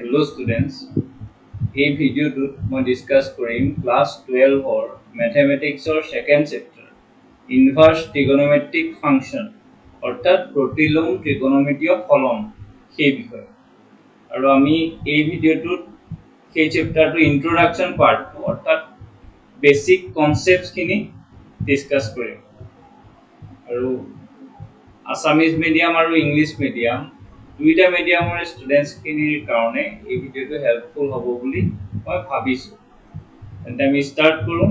Hello students, এই ভিডিওটোত মই discuss কৰিম class 12 or mathematics or second chapter inverse trigonometric function অৰ্থাৎ প্ৰতিলোম ত্ৰিকোণমিতীয় ফলন সেই বিষয় আৰু আমি এই ভিডিওটোত সেই চেপ্টাৰটো ইন্ট্ৰোডাকচন পাৰ্ট অৰ্থাৎ বেসিক কনসেপ্টছ খিনি ডিসকাস কৰিম আৰু আসামিজ মিডিয়াম আৰু ইংলিশ মিডিয়াম দুইটা মিডিয়ামৰ স্টুডেন্টস খিনিৰ কাৰণে এই ভিডিওটো হেল্পফুল হ'ব বুলি মই ভাবিছো তেন্তে আমি স্টাৰ্ট কৰো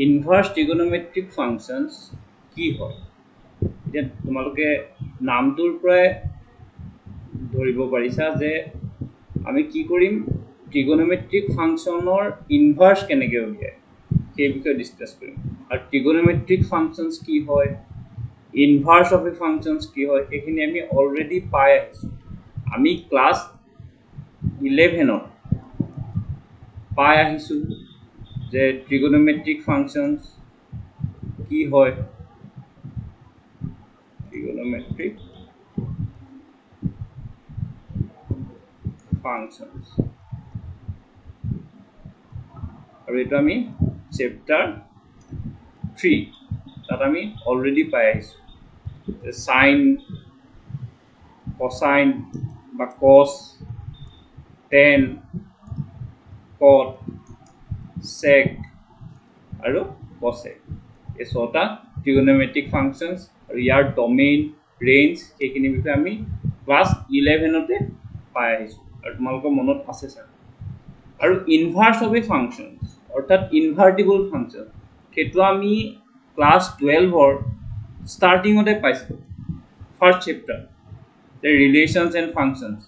ইনভাৰ্স ট্ৰিগোনোমেট্ৰিক ফাংশনস কি হয় যে তোমালোকে নামটোৰ পৰা ধৰিব পাৰিছা যে আমি কি কৰিম ট্ৰিগোনোমেট্ৰিক ফাংশনৰ ইনভাৰ্স কেনেকৈ উলিয়ায় সেই বিষয়ে ডিসকাস কৰিম আৰু ট্ৰিগোনোমেট্ৰিক ফাংশনস কি হয় inverse of a functions কি হয় এখিনি আমি অলরেডি পাই আছো আমি ক্লাস 11 ত পাই আহিছো যে trigonometric functions কি হয় trigonometric functions আৰু এটা আমি চ্যাপ্টাৰ 3 তাত আমি অলৰেডি পাই আহিছো sin cosine বা cos tan cot sec আৰু cosec এই ছটা trigonometric functions আৰু ইয়াৰ domain range এইখিনি বিষয়ে আমি ক্লাস 11 তে পাই আহিছো আৰু তোমালোকৰ মনত আছে স্যাৰ আৰু inverse of a functions অৰ্থাৎ invertible function সেইটো আমি class 12 or starting of the first chapter the relations and functions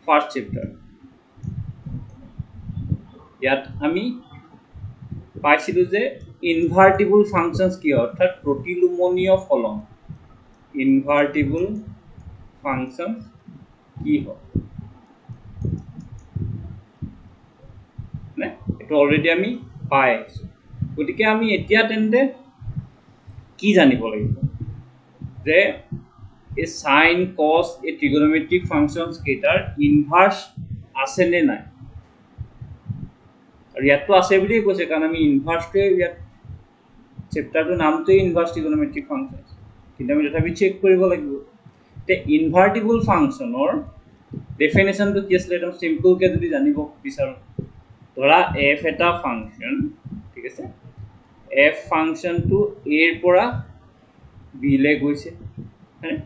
first chapter yat ami paisilu je invertible functions ki orthat protilumoniyo folon invertible functions ki hoy এটা already আমি পাই আছো গতিকে আমি এতিয়া তেন্তে কি জানিব লাগিব যে এই sin cos এই ট্রিগোনোমেট্রিক ফাংশনস কেটার ইনভার্স আছে নে নাই আৰু ইয়াতো আছে বুলি কৈছে কাৰণ আমি ইনভাৰ্সটো ইয়াত চ্যাপ্টাৰটো নামটোই ইনভাৰ্স ট্ৰিগোনোমেট্ৰিক ফাংশনস কিন্তু আমি তথাপি চেক কৰিব লাগিব তে ইনভাৰ্টিবল ফাংশনৰ ডেফিনেশনটো কি আছিল একদম সিম্পল কে যদি জানিব বিচাৰো ধৰা f এটা ফাংশন ঠিক আছে f ফাংশন টু a এৰ পৰা b লে গৈছে হ্যাঁ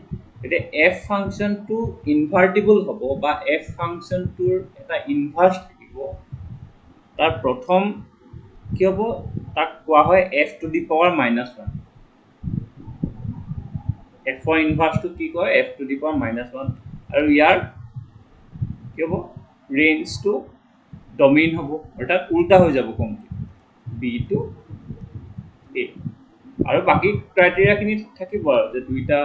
এটা f ফাংশন টু ইনভাৰ্টিবল হ'ব বা f ফাংশন টুৰ এটা ইনভাৰ্স থাকিব তাৰ প্ৰথম কি হ'ব তাক কোৱা হয় f to the power -1 f ৰ ইনভাৰ্স টু কি কয় f টু দি পাৱাৰ -1 আৰু ইয়াৰ কি হ'ব ৰেঞ্জ টু domain hobo অৰ্থাৎ উল্টা হৈ যাব কমপ্লিট b to a আৰু বাকি ক্ৰাইটেৰিয়া খিনি থাকিব যে দুইটা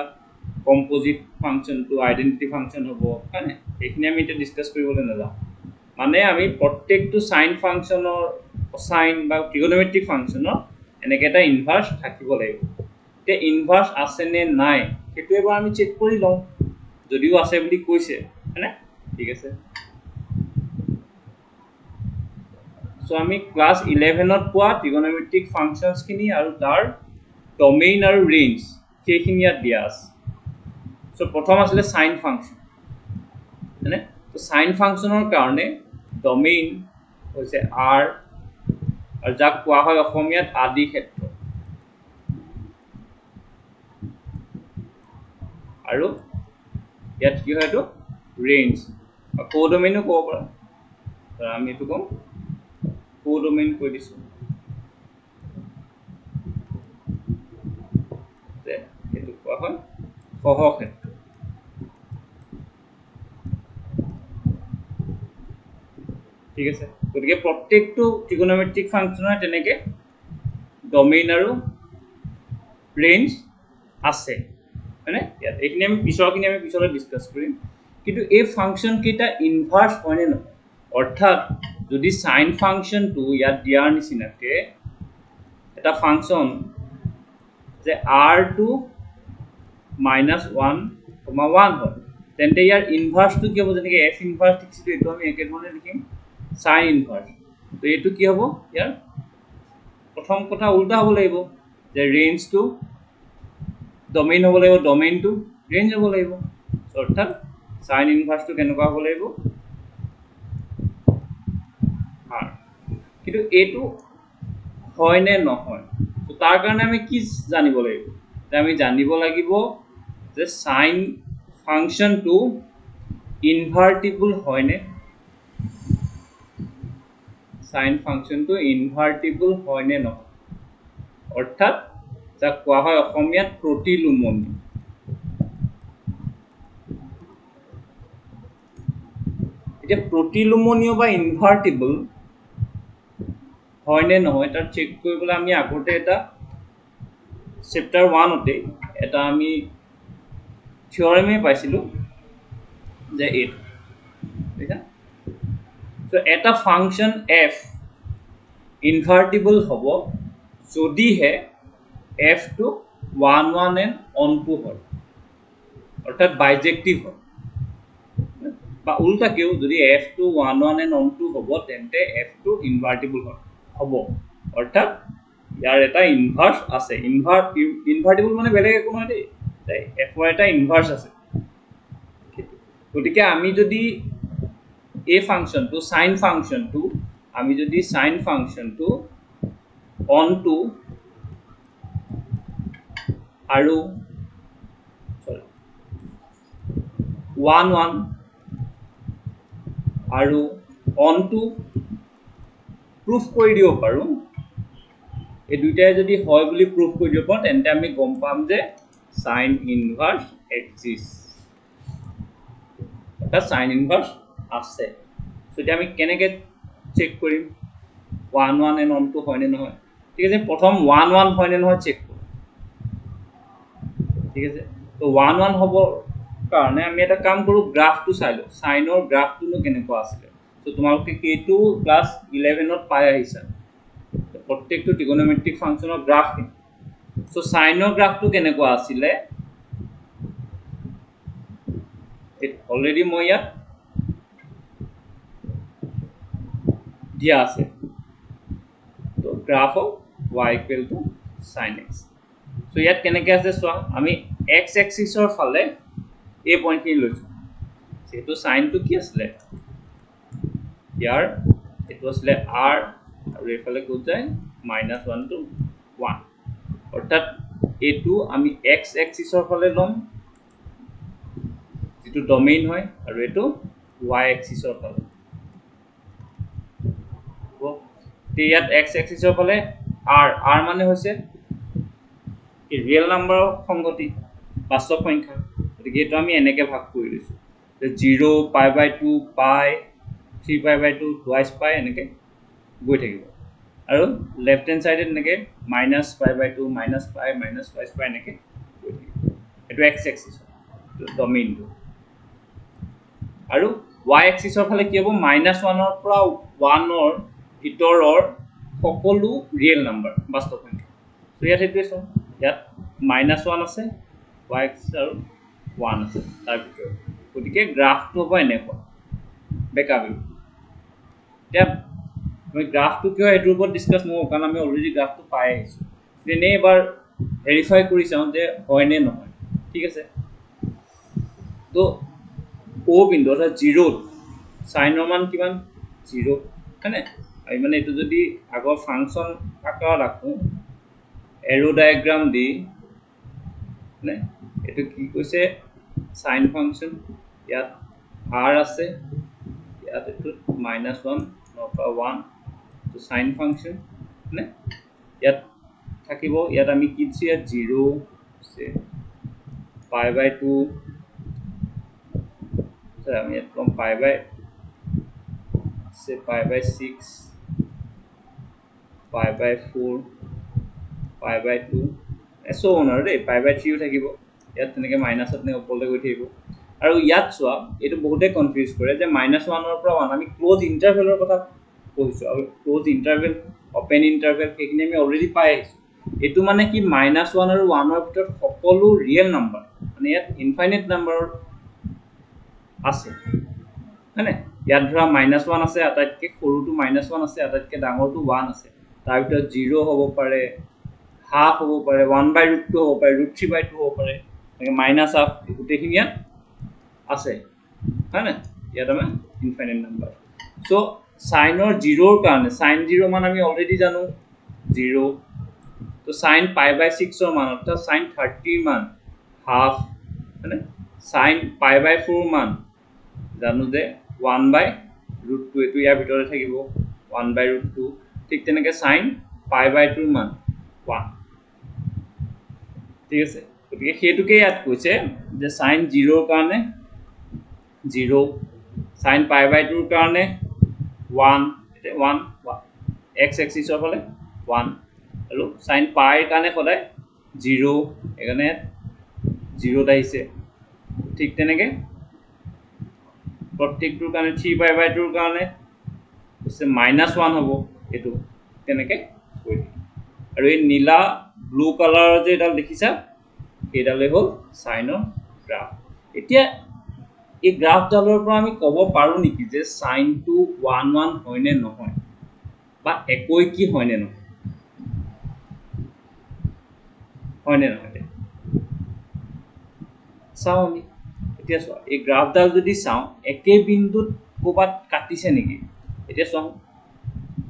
composite function to identity function হ'ব মানে এইখিনি আমি এটা ডিসকাস কৰিবলৈ নাযাওঁ মানে আমি প্ৰত্যেকটো সাইন ফাংশনৰ সাইন বা ট্ৰিগোনোমেট্ৰিক ফাংশনৰ এনেকে এটা ইনভাৰ্স থাকিব লাগিব তে ইনভাৰ্স আছে নে নাই সেইটো এবাৰ আমি চেক কৰি লওঁ যদিও আছে বুলি কৈছে হয়নে ঠিক আছে So আমি ক্লাস 11 ত পোৱা trigonometric functions খিনি আৰু তাৰ domain আৰু range সেইখিনি ইয়াত দিয়া আছে সো প্ৰথম আছিল sin function মানে তো sin functionৰ কাৰণে domain হৈছে r আৰু যাক কোৱা হয় অসমীয়াত আদি ক্ষেত্ৰ আৰু ইয়াত কি হয় তো range আৰু কোডোমেইনো ক'ব পাৰা আমি এটো কম কোডোমেইন কৈ দিছো যে এটো কোৱা হয় সহক্ষেত্ৰ ঠিক আছে গতিকে প্ৰত্যেকটো ট্ৰিগোনোমেট্ৰিক ফাংশনৰ তেনেকে ডোমেইন আৰু ৰেঞ্জ আছে মানে ইয়াত এইখিনি আমি পিছলৈ ডিসকাস কৰিম কিন্তু এই ফাংশন কেটা ইনভাৰ্স হয় না অৰ্থাৎ যদি sin ফাংশন টু ইয়াত দিয়াৰ নিচিনাকে এটা ফাংশন যে r2 -1, 1 হয় তেন্তে ইয়াৰ ইনভাৰ্সটো কি হ'ব যেনেকৈ f ইনভাৰ্স লিখিছিলো এইটো আমি একেধৰণে লিখিম sin ইনভাৰ্স তো এইটো কি হ'ব ইয়াৰ প্ৰথম কথা উল্টা হ'ব লাগিব যে ৰেঞ্জটো ডমেইন হ'ব লাগিব ডমেইনটো ৰেঞ্জ হ'ব লাগিব অৰ্থাৎ sin ইনভাৰ্সটো কেনেকুৱা হ'ব লাগিব r কিন্তু এইটো হয় নে নহয় তো তাৰ কাৰণে আমি কি জানিব লাগিব যে আমি জানিব লাগিব যে sin ফাংশনটো ইনভাৰ্টিবল হয় নে sin ফাংশনটো ইনভাৰ্টিবল হয় নে নহয় অৰ্থাৎ যাক কোৱা হয় অসমীয়াত প্ৰতিলোমনী এতিয়া প্ৰতিলোমনীয় বা ইনভাৰ্টিবল হয় নে নহয় তাৰ চেক কৰিবলৈ আমি আগতে এটা চেপ্টাৰ 1 তে এটা আমি থিওৰেমে পাইছিলো যে এইটো ঠিক আছে সো এটা ফাংশন f ইনভাৰ্টিবল হ'ব যদিহে f টো 1 1 and onto হয় অৰ্থাৎ বাইজেক্টিভ হয় বা উল্টা কেও যদি f টো 1 1 and onto হ'ব তেন্তে f টো ইনভাৰ্টিবল হ'ব অৰ্থাৎ ইয়াৰ এটা ইনভাৰ্স আছে ইনভাৰ্টিবল মানে বেলেগ একো নহয় দেই f ৰ এটা ইনভাৰ্স আছে গতিকে আমি যদি এই ফাংশনটো sin ফাংশনটো আমি যদি sin ফাংশনটো onto আৰু 1 1 আৰু onto proof কৰি দিব পাৰো এই দুইটাই যদি হয় বুলি proof কৰি দিব পাৰো তেন্তে আমি গম পাম যে sin ইনভাৰ্স এক্সিস্ট এটা sin ইনভাৰ্স আছে সো এতিয়া আমি কেনেকৈ চেক কৰিম 1 1 and onto হয় নে নহয় ঠিক আছে প্ৰথম 1 1 হয় নে নহয় চেক কৰো ঠিক আছে তো 1 1 হ'ব কাৰণে আমি এটা কাম কৰো গ্ৰাফটো চাই লও সাইনৰ গ্ৰাফটো কেনেকুৱা আছিল তো তোমালোকে k2 ক্লাস 11 ত পাই আহিছা প্ৰত্যেকটো ট্ৰিগোনোমেট্ৰিক ফাংশনৰ গ্ৰাফ সো সাইনৰ গ্ৰাফটো কেনেকুৱা আছিল ইট অলৰেডি মই ইয়াত দিয়া আছে তো graph of y sin x so ইয়াত কেনেকৈ আছে চোৱা আমি x এক্সিসৰ ফালে এই পইণ্টখিনি লৈছো সেটো সাইনটো কি আছিল ইয়াৰ এটো আছিল r আৰু এফালে গৈ যায় -1 to 1 অৰ্থাৎ এটো আমি x এক্সিসৰ ফালে লম যেটো ডমেইন হয় আৰু এটো y এক্সিসৰ ফালে তে ইয়াত x এক্সিসৰ ফালে r মানে হৈছে কি ৰিয়েল নাম্বাৰ সংগতি বাস্তৱ সংখ্যা গতিকে এটো আমি এনেকৈ ভাগ কৰি লৈছো যে 0 π/2 পাই 3π/2 টুৱাইস পাই এনেকৈ গৈ থাকিব আৰু লেফট হ্যান্ড সাইডে এনেকৈ -π/2 - π -টুৱাইস পাই এনেকৈ গৈ থাকিব এটো x এক্সিস ডমেইনটো আৰু y এক্সিসৰ ফালে কি হ'ব -1 ৰ পৰা 1 ৰ ভিতৰৰ সকলো ৰিয়েল নাম্বাৰ বাস্তৱ সংখ্যা তো ইয়াত হেতুৱে চাও ইয়াত -1 আছে y এক্সিস আৰু 1 আছে তাৰ ভিতৰত গতিকে গ্ৰাফটো হ'ব এনেকুৱা বেকাবি এতিয়া মই গ্ৰাফটো কিয় এটোৰ ওপৰত ডিসকাস নকৰো কাৰণ আমি অলৰেডি গ্ৰাফটো পাই আহিছো তেনে এবাৰ ভেৰিফাই কৰি চাও যে হয় নে নহয় ঠিক আছে তো ও বিন্দু অৰ্থাৎ 0 সাইনৰ মান কিমান 0 হয়নে আমি মানে এটো যদি আগৰ ফাংশন আকাৰ ৰাখো এৰো ডায়াগ্ৰাম দি নে এটো কি কৈছে সাইন ফাংশন ইয়াত r আছে ইয়াত এটো -1 নপা 1 তো সাইন ফাংশন নে ইয়াত থাকিব ইয়াত আমি কি দিছি ইয়াত 0 সে π/2 স্যার আমি ইয়াত কম π/6 π/4 π/2 এসো অনাৰ দেই π/3 ও থাকিব ইয়াত তেনেকৈ মাইনাসত নে ওপৰলৈ গৈ থাকিব আৰু ইয়াত চোৱা এটো বহুতে কনফিউজ কৰে যে -1 ৰ পৰা 1 আমি ক্লোজ ইন্টাৰভেলৰ কথা কৈছো আৰু ক্লোজ ইন্টাৰভেল ওপেন ইন্টাৰভেল সেইখিনি আমি অলৰেডি পাই আহিছো এটো মানে কি -1 আৰু 1 ৰ ভিতৰত সকলো ৰিয়েল নাম্বাৰ মানে ইয়াত ইনফাইনাইট নাম্বাৰ আছে মানে ইয়াত ধৰা -1 আছে আটাইতকৈ সৰুটো -1 আছে আটাইতকৈ ডাঙৰটো 1 আছে তাৰ ভিতৰত 0 হ'ব পাৰে হাফ হ'ব পাৰে 1/√2 হ'ব পাৰে √3/2 হ'ব পাৰে -হাফ গোটেইখিনি ইয়াত আছে হয় না ইয়াত আমাৰ ইনফাইনাইট নাম্বাৰ সো সাইনৰ 0 ৰ কাৰণে সাইন 0 মান আমি অলৰেডি জানো 0 তো সাইন π/6 ৰ মান অৰ্থাৎ সাইন 30 মান হাফ মানে সাইন π/4 মান জানো যে 1/√2 এটো ইয়াৰ ভিতৰতে থাকিব 1/√2 ঠিক তেনেকৈ সাইন π/2 মান 1 ঠিক আছে গতিকে হেতুকে ইয়াত কৈছে যে সাইন 0 ৰ কাৰণে 0 সাইন π/2 ৰ কাৰণে 1 x এক্সিছৰ ফালে 1 আৰু সাইন পাই কাৰণে সদায় 0 এখানে 0 আহিছে ঠিক তেনেকৈ প্ৰত্যেকটোৰ কাৰণে 3π/2 ৰ কাৰণে আছে -1 হ'ব এটো তেনেকৈ কৈ আৰু এই নীলা ব্লু কালাৰ যে এটা দেখিছা এডালে হ'ল সাইনৰ গ্ৰাফ এতিয়া এই গ্ৰাফডালৰ পৰা আমি ক'ব পাৰো নেকি যে সাইনটো 1 হয় নে নহয় বা একই কি হয় নে নহয় হয় নে নহয় চাও আমি এতিয়া চোৱা এই গ্ৰাফডাল যদি চাও একে বিন্দুত কোবাত কাটিছে নেকি এতিয়া চাও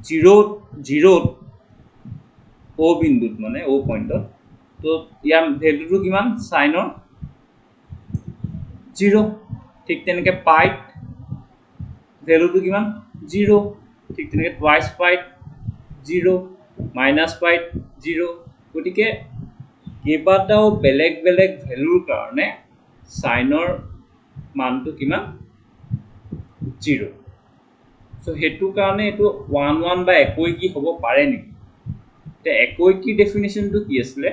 0 ও বিন্দুত মানে ও পইণ্টত তো ইয়াৰ ভ্যালুটো কিমান সাইনৰ 0 ঠিক তেনেকৈ পাইত ভ্যালুটো কিমান 0 ঠিক তেনেকৈ টুৱাইস পাইত 0 মাইনাস পাইত 0 গতিকে কেইবাটাও বেলেগ বেলেগ ভ্যালুৰ কাৰণে সাইনৰ মানটো কিমান 0 সো হেতু কাৰণে এটো 1 বা একই কি হ'ব পাৰে নেকি তে একই কি ডেফিনিশনটো কি আছিল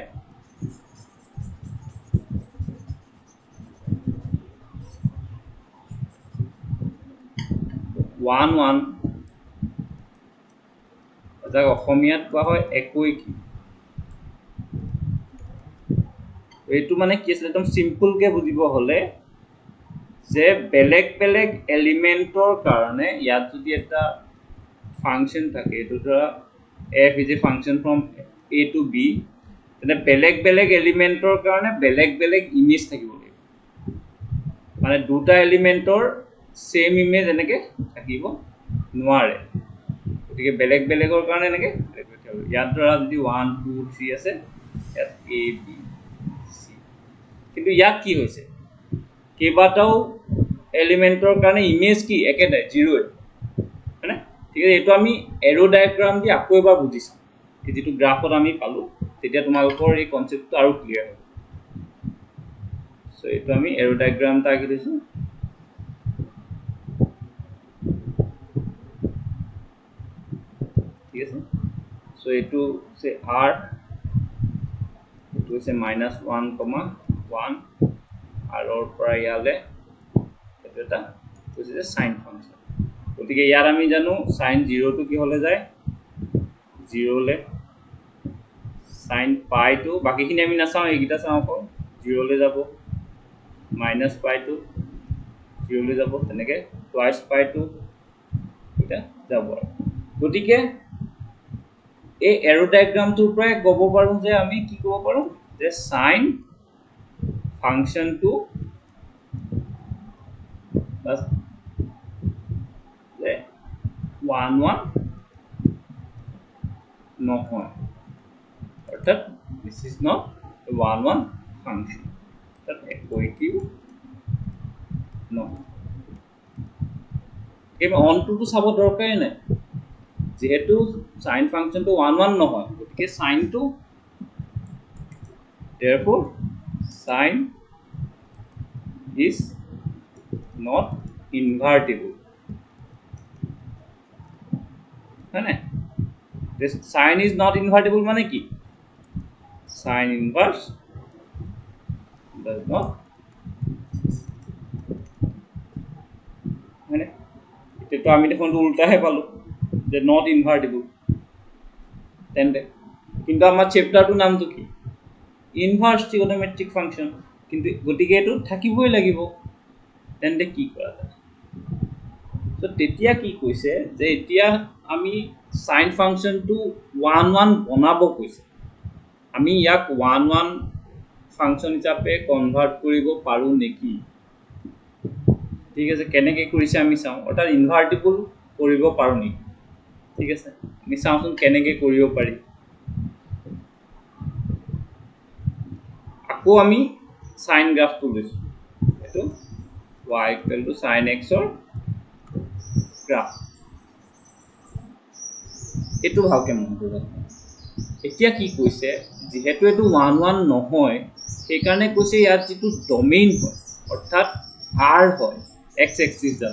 1 যাক অসমীয়াত কোৱা হয় একই কি এইটো মানে কি আছিল একদম সিম্পল কে বুজিব হলে যে বেলেগ বেলেগ এলিমেন্টৰ কাৰণে ইয়াত যদি এটা ফাংশন থাকে এটো ধৰা f is a function from a to b তেনে বেলেগ বেলেগ এলিমেন্টৰ কাৰণে বেলেগ বেলেগ ইমেজ থাকিব লাগিব মানে দুটা এলিমেন্টৰ সেম ইমেজ এনেকে থাকিব নোৱাৰে গতিকে বেলেগ বেলেগৰ কাৰণে এনেকে ইয়াত ধৰা যদি 1 2 3 আছে ইয়াত a b c কিন্তু ইয়াত কি হৈছে কেইবাটাও এলিমেন্টৰ কাৰণে ইমেজ কি একেটাই 0 মানে ঠিক আছে এটো আমি এৰো ডায়াগ্ৰাম দি আকৌ এবাৰ বুজিছো যেটো গ্ৰাফত আমি পালো তেতিয়া তোমালোকৰ এই কনসেপ্টটো আৰু ক্লিয়াৰ হ'ব সো এটো আমি এৰো ডায়াগ্ৰাম টা আঁকি দিছো ঠিক আছে সো এটো সে r এটো সে -1, 1 আৰৰ পৰা ইয়ালে এটা কৈছে যে সাইন ফাংশন গতিকে ইয়াৰ আমি জানো সাইন 0 টো কি হলে যায় 0 লে সাইন পাই টো বাকিখিনি আমি নাচাও এইগিটা চাও আকৌ 0 লে যাব মাইনাস পাই টো 0 লে যাব তেনেকে টুৱাইস পাই টো এটা যাব গতিকে এই এৰো ডায়াগ্ৰামটোৰ পৰা ক'ব পাৰো যে আমি কি ক'ব পাৰো যে সাইন ফাংশনটো বাস 1 নহয় অর্থাৎ this is not a 1 function that একই কি নহয় এম অন টু চাব দৰকাৰই নাই যেহেতু সাইন ফাংশনটো 1 নহয় গতিকে সাইনটো therefore sin is not invertible है this sin is not invertible মানে কি sin inverse does not মানে এটো আমি দেখোন উল্টাহে পালো যে not invertible তেন্তে কিন্তু আমাৰ চেপ্টাৰটোৰ নামটো কি ইনভাৰ্স ট্ৰিগনোমেট্ৰিক ফাংচন কিন্তু গতিকে এটো থাকিবই লাগিব তেন্তে কি কৰা যায় তো তেতিয়া কি কৈছে যে এতিয়া আমি সাইন ফাংচনটো 1 1 বনাব কৈছে আমি ইয়াক 1 1 ফাংচন হিচাপে কনভার্ট কৰিব পাৰো নেকি ঠিক আছে কেনেকৈ কৰিছে আমি চাও অৰ্থাৎ ইনভাৰ্টিবল কৰিব পাৰো নেকি ঠিক আছে আমি চাওঁচোন কেনেকৈ কৰিব পাৰি আকৌ আমি সাইন গ্ৰাফটো লৈছো এটো y = sin x ৰ গ্ৰাফ এটো ভালকে মন কৰিবা এতিয়া কি কৈছে যেহেতু এটো 1 1 নহয় সেই কাৰণে কৈছে ইয়াত যেটো ডোমেইন হয় অৰ্থাৎ r হয় x axis দা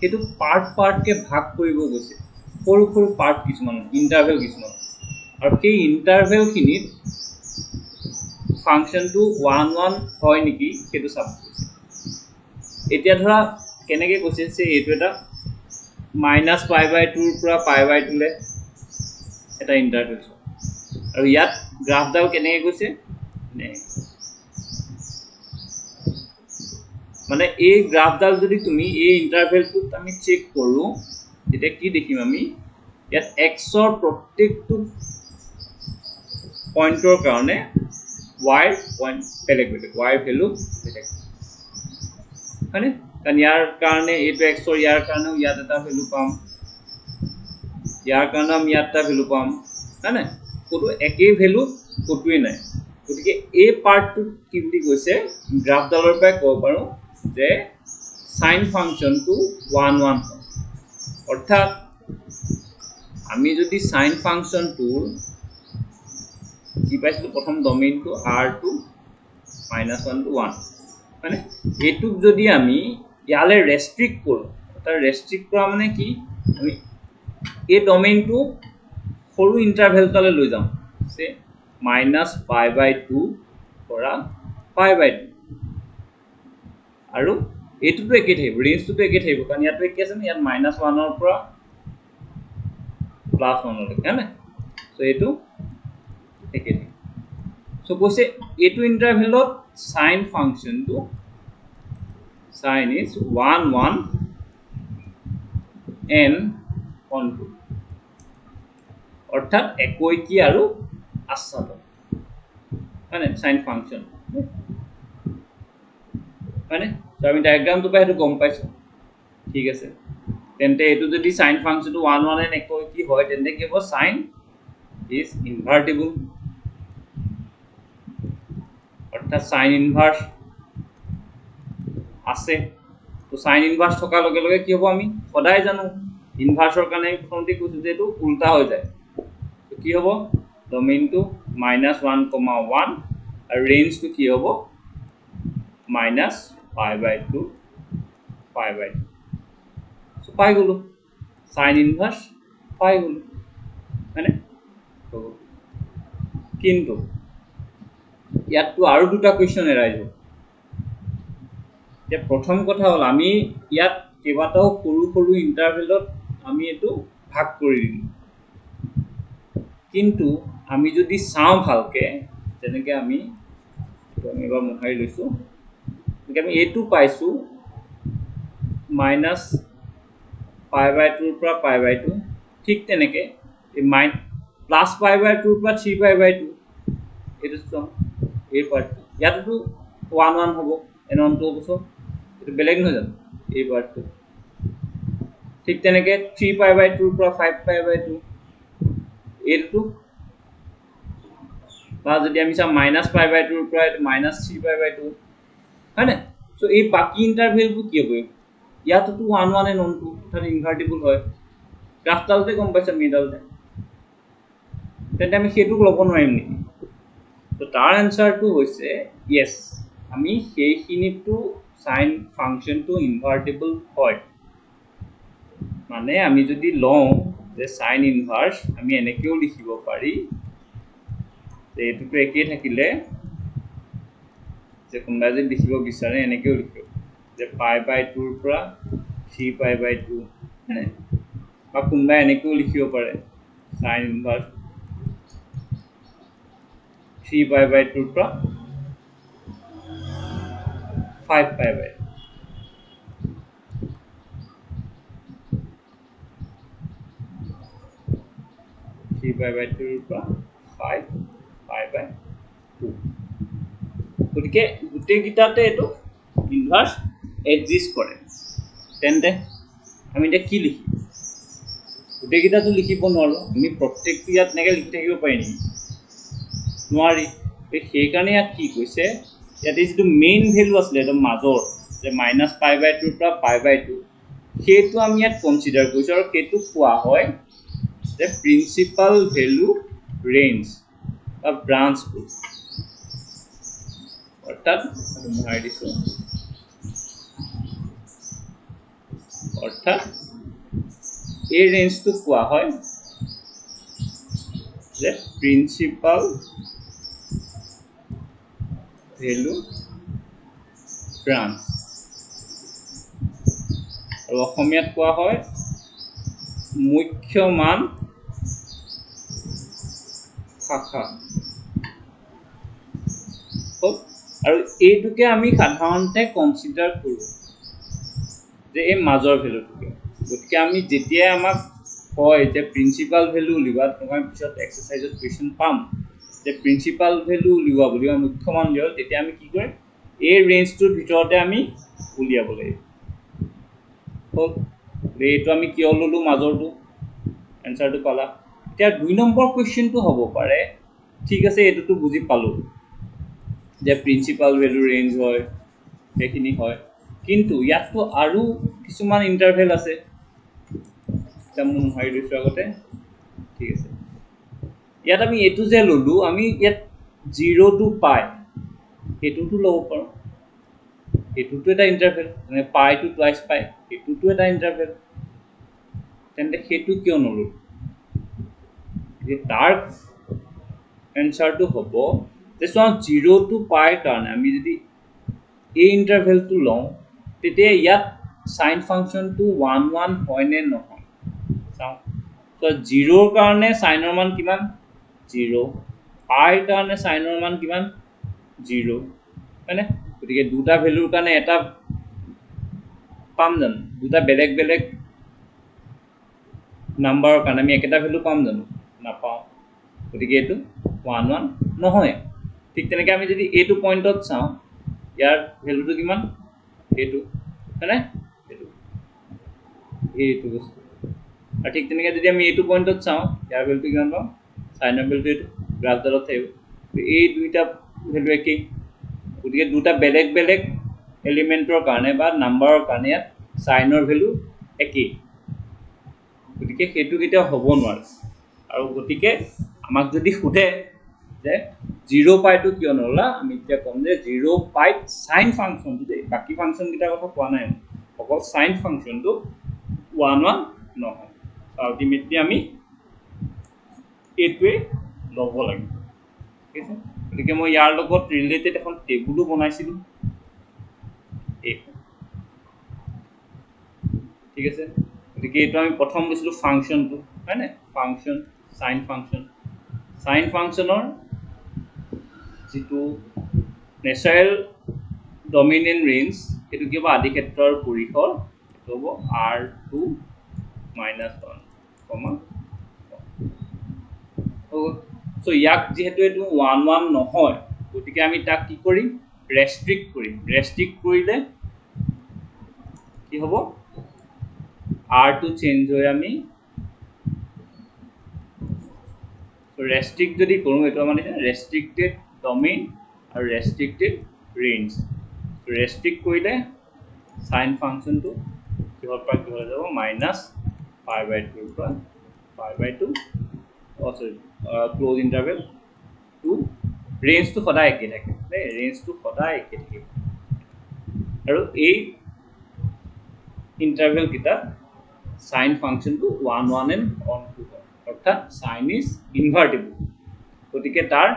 হেতু পাৰ্ট কে ভাগ কৰিব গৈছে সৰু সৰু পাৰ্ট কিছুমান ইন্টাৰভেল কিছুমান আৰু সেই ইন্টাৰভেল খিনিত ফাংচনটো 1 1 হয় নেকি হেতু চাব কৈছে এতিয়া ধৰা কেনেকৈ কৈছে যে এটো এটা -π/2 ৰ পৰা π/2 লে এটা ইন্টাৰভেল আৰু ইয়াত গ্ৰাফডাল কেনেকৈ কৈছে মানে এই গ্ৰাফডাল যদি তুমি এই ইন্টাৰভেলটোত আমি চেক কৰো তেতিয়া কি দেখিম আমি ইয়াত x ৰ প্ৰত্যেকটো পইণ্টৰ কাৰণে y পইণ্ট বেলেগ বেলেগ y ভ্যালু বেলেগ মানে কাৰণ ইয়াৰ কাৰণে এইটো x ৰ ইয়াৰ কাৰণে ইয়াত এটা ভ্যালু পাম ইয়াৰ কাৰণে আমি ইয়াত এটা ভ্যালু পাম মানে কোনো একেই ভ্যালু কোটোৱে নাই গতিকে এই পাৰ্টটো কি বুলি কৈছে গ্ৰাফডালৰ পৰা ক'ব পাৰো যে সাইন ফাংচনটো 1 1 হয় অৰ্থাৎ আমি যদি সাইন ফাংচনটোৰ কি পাইছো প্ৰথম ডোমেইনটো r2 -1 to 1 মানে এটুক যদি আমি ইয়ালে ৰেস্ট্ৰিক্ট কৰো তাৰ ৰেস্ট্ৰিক্ট কৰা মানে কি আমি এই ডোমেইনটো সৰু ইন্টাৰভেলটালে লৈ যাম সে -π/2 পৰা π/2 আৰু এটুটো একে থাকিব ৰেঞ্জটো একে থাকিব কাৰণ ইয়াতো একে আছে না ইয়াত -1 ৰ পৰা +1 লৈকে হয়নে সো এটো একে থাকিব সো কৈছে এটু ইন্টাৰভেলত সাইন ফাংচনটো sin is 1 1 n on 2 অৰ্থাৎ একই কি আৰু আচ্ছাদ মানে সাইন ফাংচন মানে তো আমি ডায়াগ্ৰামটো পাই হেতু গম পাইছো ঠিক আছে তেন্তে এটু যদি সাইন ফাংচনটো 1 1 n একই কি হয় তেন্তে কি হ'ব সাইন is invertible অর্থাৎ সাইন ইনভার্স আছে তো সাইন ইনভার্স থকা লগে লগে কি হ'ব আমি সদায় জানো ইনভাৰ্সৰ কাৰণে প্ৰথমতে কৈছো যে এটো উল্টা হৈ যায় তো কি হ'ব ডোমেইনটো -1, 1 আৰু ৰেঞ্জটো কি হ'ব -π/2 π/2 সো পাই গলো সাইন ইনভার্স পাই গলো মানে কিন্তু ইয়াতটো আৰু দুটা কোৱেশ্চন এৰাইজ হ'ব যে প্ৰথম কথা হল আমি ইয়াত কেবাটাও সৰু সৰু ইন্টাৰভেলত আমি এটো ভাগ কৰি দিম কিন্তু আমি যদি চাও ভালকে যেনেকৈ আমি এবাৰ মুহাৰি লৈছো যে আমি এটো পাইছো -π/2 ৰ পৰা π/2 ঠিক তেনেকে এই +π/2 ৰ পৰা 3π/2 এটো চাও এই পাৰ্ট ইয়াতো 1 1 হ'ব n1 2 হ'ব এটো বেলেগ নহয় জানো এই পাৰ্টটো ঠিক তেনেকে 3π/2 ৰ পৰা 5π/2 এটো বা যদি আমি চাও -π/2 ৰ পৰা এটো -3π/2 হয়নে সো এই বাকি ইন্টাৰভেলবোৰ কি হ'ব ইয়াতো 1 1 and 1 2 অৰ্থাৎ ইনভাৰ্টিবল হয় গ্ৰাফডালতে গম পাইছা মিডলতে তেন্তে আমি হেতু ল'ব নোৱাৰিম নেকি তো তাৰ আনসাৰটো হৈছে yes আমি সেইখিনিটো সাইন ফাংচনটো ইনভাৰ্টিবল হয় মানে আমি যদি লওঁ যে সাইন ইনভাৰ্স আমি এনেকেও লিখিব পাৰি যে এটুটো একে থাকিলে যে কোনবা যদি লিখিব বিচাৰে এনেকেও লিখিব যে π/2 ৰ পৰা 3π/2 মানে বা কোনবা এনেকেও লিখিব পাৰে সাইন ইনভাৰ্স 3 pi by 2 পৰা 5 pi by 3 pi by 2 পৰা 5 pi by 2 গতিকে গোটেইকেইটাতে এইটো ইনভাৰ্স এক্সিষ্ট কৰে তেন্তে আমি এতিয়া কি লিখিম গোটেইকেইটাতো লিখিব নোৱাৰো আমি প্ৰত্যেকটো ইয়াত এনেকৈ লিখি থাকিব পাৰি নেকি নোৱাৰি সেইকাৰণে ইয়াত কি কৈছে ইয়াতে যিটো মেইন ভেলু আছিলে একদম মাজৰ যে -π/2 পৰা π/2 সেইটো আমি ইয়াত কনচিডাৰ কৰিছো আৰু সেইটো কোৱা হয় যে প্ৰিন্সিপাল ভেলু ৰেঞ্জ বা ব্ৰাঞ্চ গ্ৰুপ অৰ্থাৎ মই দিছো অৰ্থাৎ এই ৰেঞ্জটো কোৱা হয় যে প্ৰিন্সিপাল ভেলু ব্ৰাঞ্চ আৰু অসমীয়াত কোৱা হয় মুখ্য মান শাখা আৰু এইটোকে আমি সাধাৰণতে কনচিডাৰ কৰো যে এই মাজৰ ভেলুটোকে গতিকে আমি যেতিয়া আমাক কয় যে প্ৰিন্সিপাল ভেলু উলিওৱা তোমাৰ পিছত এক্সাৰসাইজত কুৱেশ্যন পাম যে প্ৰিন্সিপাল ভেলু উলিওৱা বুলি মুখ্য মান দিয়ক তেতিয়া আমি কি কৰিম এই ৰেঞ্জটোৰ ভিতৰতে আমি উলিয়াব লাগিব এইটো আমি কিয় ললো মাজৰটো এনসাৰটো পালা এতিয়া 2 নম্বৰ কুৱেশ্যনটো হ'ব পাৰে ঠিক আছে এটোটো বুজি পালো যে প্ৰিন্সিপাল ভেলু ৰেঞ্জ হয় সেইখিনি হয় কিন্তু ইয়াতো আৰু কিছুমান ইন্টাৰভেল আছে তেমন হয় দিছো আগতে ঠিক আছে ইয়াত আমি এটো যে ললো আমি ইয়াত 0 to pi এটোটো লব পাৰো এটোটো এটা ইন্টাৰভেল মানে pi to twice pi এটোটো এটা ইন্টাৰভেল তেন্তে হেতু কিয় নললো যে তাৰ এনসাৰটো হ'ব যে 0 to pi কাৰণে আমি যদি এই ইন্টাৰভেলটো লওঁ তেতিয়া ইয়াত সাইন ফাংচনটো 1 1 হয় নে নহয় চাও তো 0 ৰ কাৰণে সাইনৰ মান কিমান 0 pi কাৰণে সাইনৰ মান কিমান 0 মানে গতিকে দুটা ভ্যালুৰ কাৰণে এটা পাম জানো দুটা বেলেগ বেলেগ নাম্বাৰৰ কাৰণে আমি একেটা ভ্যালু পাম জানো নাপাও গতিকে এটো 1 1 নহয় ঠিক তেনেকৈ আমি যদি এটো পইণ্টত চাও ইয়াৰ ভ্যালুটো কিমান এটো হয়নে এটো বস্তু আৰ ঠিক তেনেকৈ যদি আমি এটো পইণ্টত চাও ইয়াৰ ভ্যালুটো কিমান পাম সাইনৰ ভ্যালুটো এটো গ্ৰাফডালত থাকিব এই দুইটা ভ্যালু একেই গতিকে দুটা বেলেগ বেলেগ এলিমেন্টৰ কাৰণে বা নাম্বাৰৰ কাৰণে সাইনৰ ভ্যালু একেই গতিকে হেতু কেতিয়া হ'ব নোৱাৰে আৰু গতিকে আমাক যদি খুদে যে 0 pi টু কিয় নলা আমি এতিয়া কম যে 0 pi sin ফাংচন যদি বাকি ফাংচন কিটা কথা কোৱা নাই অকল sin ফাংচনটো 1 1 নহয় আলটিমেটলি আমি এটোৱে লব লাগিব ঠিক আছে গতিকে মই ইয়াৰ লগত ৰিলেটেড এখন টেবুলো বনাইছিলো ঠিক আছে গতিকে এটো আমি প্ৰথম লৈছিলো ফাংচনটো হয়নে ফাংচন sin ফাংচনৰ যেটো নেচাৰেল ডমিনেন্ট ৰেঞ্জ এটো কিবা আদি ক্ষেত্ৰৰ পৰিসৰ এটো হ'ব r2 - 1 সো ইয়াক যেহেতু এটো 1 1 নহয় গতিকে আমি তাক কি কৰিম ৰেস্ট্ৰিক্ট কৰিলে কি হ'ব r2 চেঞ্জ হৈ আমি restrict যদি করো এটা মানে restricted domain আর restricted range restrict কইলে sin function to কিহৰ পৰা কি হৈ যাব -π/2 পৰা π/2 also close interval to range to সদায় একে থাকে range to সদায় একে থাকে আৰু এই interval কিটা sin function to 1 1 and on 2 অর্থাৎ sin is invertible গতিকে তার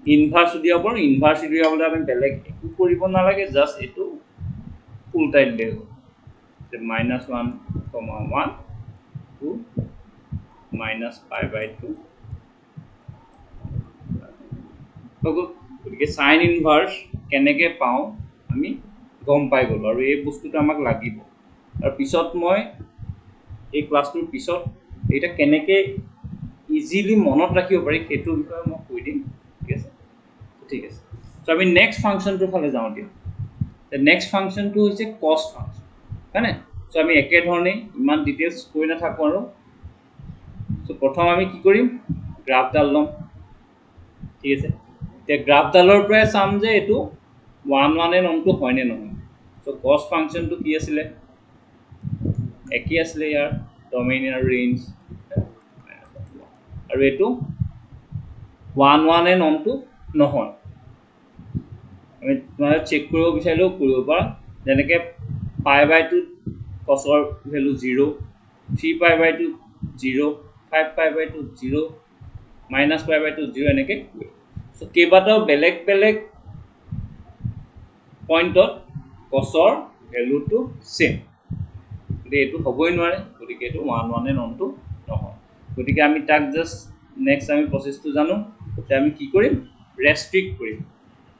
ইনভার্স দিয়া পর ইনভার্স দিয়া বলে আমি বেলেগ একু কৰিব নালাগে জাস্ট এটো উল্টাই দিলে যে -1, 1 to -π/2 গতিকে সাইন ইনভার্স কেনেকৈ পাওঁ আমি গম পাই গ'লো আৰু এই বস্তুটো আমাক লাগিব আৰু পিছত মই এই ক্লাছটোৰ পিছত এটা কেনেকৈ ইজিলি মনত ৰাখিব পাৰি সেইটো বিষয়ে মই কৈ দিম ঠিক আছে ঠিক আছে সো আমি নেক্সট ফাংচনটোৰ ফালে যাওঁ দিয়া নেক্সট ফাংচনটো হৈছে কষ্ট ফাংচন হয়নে সো আমি একে ধৰণে ইমান ডিটেইলছ কৈ নাথাকোঁ আৰু সো প্ৰথম আমি কি কৰিম গ্ৰাফডাল ল'ম ঠিক আছে এতিয়া গ্ৰাফডালৰ পৰাই চাম যে এইটো 1 1 নমটো হয়নে নহয় সো কষ্ট ফাংচনটো কি আছিলে একেই আছিলে ইয়াৰ ডমেইন আৰু ৰেঞ্জ আৰু এইটো 1 1 নমটো নহয় আমি তোমালোকে চেক কৰিব বিচাৰিলেও কৰিব পাৰা যেনেকৈ π/2 কষ্টৰ ভেলু 0 3π/2 0 5π/2 0 -π/2 0 এনেকৈ সো কেইবাটাও বেলেগ বেলেগ পইণ্টত কষ্টৰ ভেলুটো সেম গতিকে এইটো হ'বই নোৱাৰে গতিকে এইটো 1 1 নমটো নহয় গতিকে আমি তাক জাষ্ট নেক্সট আমি প্ৰচেছটো জানো যে আমি কি কৰিম ৰেষ্ট্ৰিক্ট কৰিম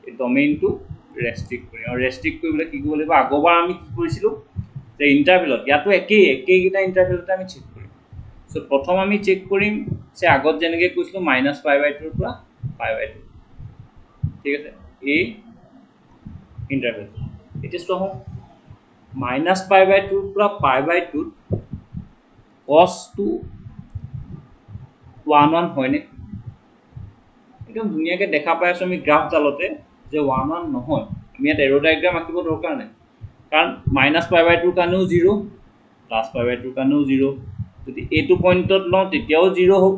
এই ডমেইনটো ৰেষ্ট্ৰিক্ট কৰিম আৰু ৰেষ্ট্ৰিক্ট কৰিবলৈ কি কৰিব লাগিব আগৰবাৰ আমি কি কৰিছিলোঁ যে ইণ্টাৰভেলত ইয়াতো একেইকেইটা ইণ্টাৰভেলতে আমি চেক কৰিম সো প্ৰথম আমি চেক কৰিম যে আগত যেনেকৈ কৈছিলোঁ -π/2 পৰা π/2 ঠিক আছে এই ইণ্টাৰভেল এতিয়া চোৱা -π/2 পৰা π/2 কষ্টটো 1 1 হয়নে একদম ধুনীয়াকৈ দেখা পাই আছোঁ আমি গ্ৰাফডালতে যে 1 1 নহয় আমি ইয়াত এৰো ডায়েগ্ৰাম আঁকিব দৰকাৰ নাই কাৰণ -π/2 কাৰণেও 0 +π/2 কাৰণেও 0 যদি এইটো পইণ্টত লওঁ তেতিয়াও 0 হ'ব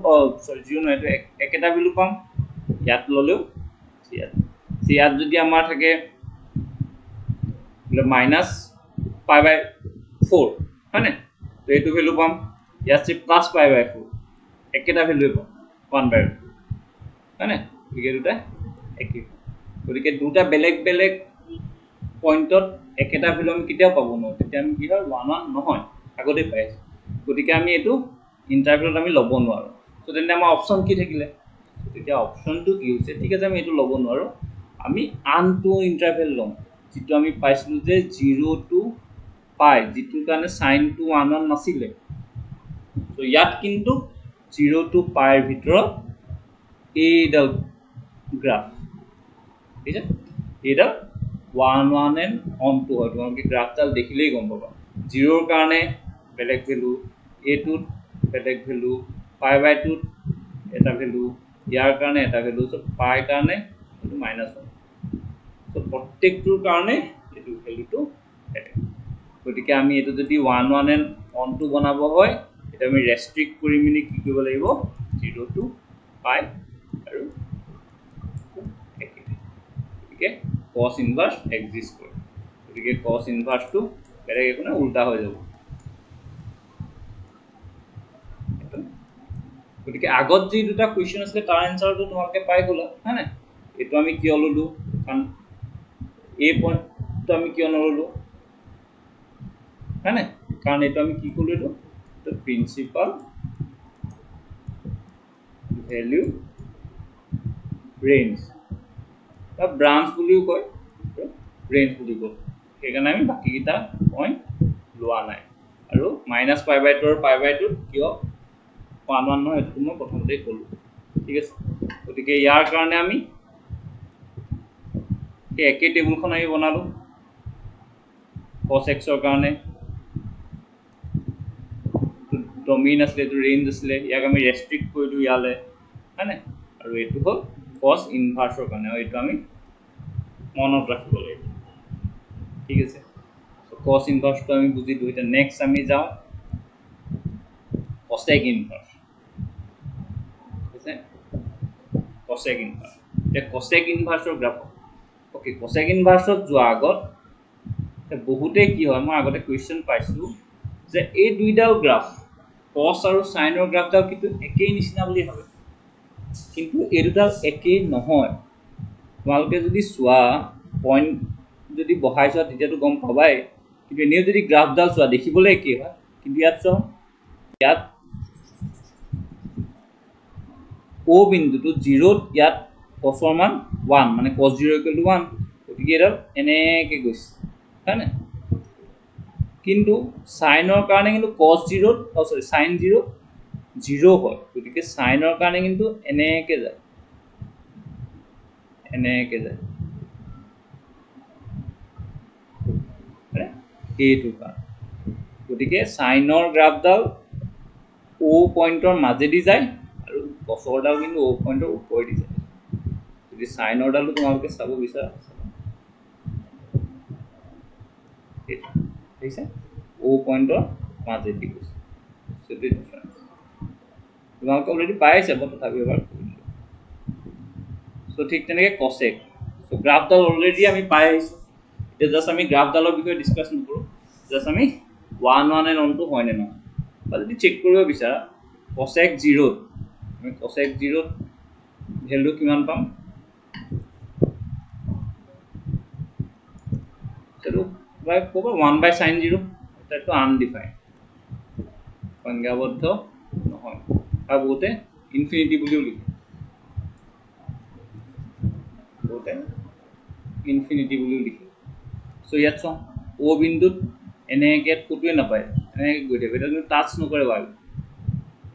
সৰি 0 নহয় এইটো একেটা ভেলু পাম ইয়াত ল'লেও ইয়াত যদি আমাৰ থাকে -π/4 হয়নে তো এইটো ভেলু পাম ইয়াত আছে +π/4 একেটা ভেলুৱে পাম 1/2 হয়নে গতিকে দুটা একে গতিকে দুটা বেলেগ বেলেগ পইণ্টত একেটা ভেলু আমি কেতিয়াও পাব নোৱাৰোঁ তেতিয়া আমি কি হয় 1 1 নহয় আগতে পাই আছোঁ গতিকে আমি এইটো ইণ্টাৰভেলত আমি ল'ব নোৱাৰোঁ তো তেন্তে আমাৰ অপশ্যন কি থাকিলে তেতিয়া অপশ্যনটো কি হৈছে ঠিক আছে আমি এইটো ল'ব নোৱাৰোঁ আমি আনটো ইণ্টাৰভেল ল'ম যিটো আমি পাইছিলোঁ যে 0 to π যিটোৰ কাৰণে সাইনটো 1 1 নাছিলে তো ইয়াত কিন্তু 0 to π ৰ ভিতৰত এইডাল গ্ৰাফ ঠিক আছে এইডাল 1 1 and অনটো হয় তোমালোকে গ্ৰাফডাল দেখিলেই গম পাবা 0 ৰ কাৰণে বেলেগ ভেলু a2 বেলেগ ভেলু π/2 এটা ভেলু ইয়াৰ কাৰণে এটা ভেলু সো π কাৰণে এইটো -1 সো প্ৰত্যেকটোৰ কাৰণে এইটো ভেলুটো থাকে গতিকে আমি এইটো যদি 1 1 and অনটো বনাব হয় এটা আমি ৰেষ্ট্ৰিক্ট কৰি মিনি কি কৰিব লাগিব 0 to π আৰু গতিকে cos ইনভাৰ্স এক্সিষ্ট কৰে গতিকে cos ইনভাৰ্সটো বেলেগ একো নাই উল্টা হৈ যাব গতিকে আগত যি দুটা কুৱেশ্যন আছিলে তাৰ এনসাৰটো তোমালোকে পাই গ'লা হয়নে এইটো আমি কিয় ল'লোঁ কাৰণ এই পইণ্টটো আমি কিয় নল'লোঁ হয়নে কাৰণ এইটো আমি কি কৰিলোঁ তো প্ৰিন্সিপাল ভেলু ৰেঞ্জ বা ব্ৰাঞ্চ বুলিও কয় ৰেঞ্জ বুলি কয় সেইকাৰণে আমি বাকীকেইটা পইণ্ট লোৱা নাই আৰু -π/2 আৰু π/2 কিয় 1 1 নহয় এইটো মই প্ৰথমতেই ক'লোঁ ঠিক আছে গতিকে ইয়াৰ কাৰণে আমি এই একেই টেবুলখন আমি বনালোঁ cos x ৰ কাৰণে ডমেইন আছিলে এইটো ৰেঞ্জ আছিলে ইয়াক আমি ৰেষ্ট্ৰিক্ট কৰিলোঁ ইয়ালৈ হয়নে আৰু এইটো হ'ল cos ইনভাৰ্সৰ কাৰণে আৰু এইটো আমি মনত ৰাখিব লাগিব ঠিক আছে cos ইনভাৰ্সটো আমি বুজিলোঁ এতিয়া নেক্সট আমি যাওঁ cosec ইনভাৰ্স ঠিক আছে cosec ইনভাৰ্স এতিয়া cosec ইনভাৰ্সৰ গ্ৰাফ ওকে cosec ইনভাৰ্সত যোৱা আগত বহুতে কি হয় মই আগতে কুৱেশ্যন পাইছোঁ যে এই দুইডাল গ্ৰাফ cos আৰু সাইনৰ গ্ৰাফডাল কিন্তু একেই নিচিনা বুলি ভাবে কিন্তু এই দুডাল একেই নহয় তোমালোকে যদি চোৱা পইণ্ট যদি বহাই চোৱা তেতিয়াতো গম পাবাই কিন্তু এনেও যদি গ্ৰাফডাল চোৱা দেখিবলৈ একেই হয় কিন্তু ইয়াত চোৱা ইয়াত O বিন্দুটো 0 ইয়াত cosৰ মান 1 মানে cos 0 = 1 গতিকে এডাল এনেকৈ গৈছে হয়নে কিন্তু সাইনৰ কাৰণে কিন্তু cos 0 সৰি sin 0 0 হয় গতিকে সাইনৰ কাৰণে কিন্তু এনেকৈ যায় এইটো কাৰণে গতিকে সাইনৰ গ্ৰাফডাল O পইণ্টৰ মাজেদি যায় আৰু cosৰডাল কিন্তু O পইণ্টৰ ওপৰেদি যায় যদি সাইনৰডালটো তোমালোকে চাব বিচাৰা দেখিছে O পইণ্টৰ মাজেদি গৈছে সেইটো ডিফাৰেন্স তোমালোকে অলৰেডি পাই আছে তথাপি এবাৰ সো ঠিক তেনেকৈ cosec সো গ্ৰাফডাল অলৰেডি আমি পাই আহিছো এতিয়া জাস্ট আমি গ্ৰাফডালৰ বিষয়ে ডিসকাস নকৰো জাস্ট আমি 1 1 and 2 হয় নে নহয় বা যদি চেক কৰিব বিচাৰা cosec 0 আমি cosec 0 ভ্যালু কিমান পাম চলো বাই ক'ব 1/sin 0 এটা আনডিফাইন্ড সংজ্ঞাবদ্ধ নহয় আৰু বহুতে ইনফিনিটি বুলিও লিখে সো ইয়াত চাওঁ O বিন্দুত এনেকৈ কোটোৱে নাপায় এনেকৈ গৈ থাকিব এটা টাচ নকৰে বাৰু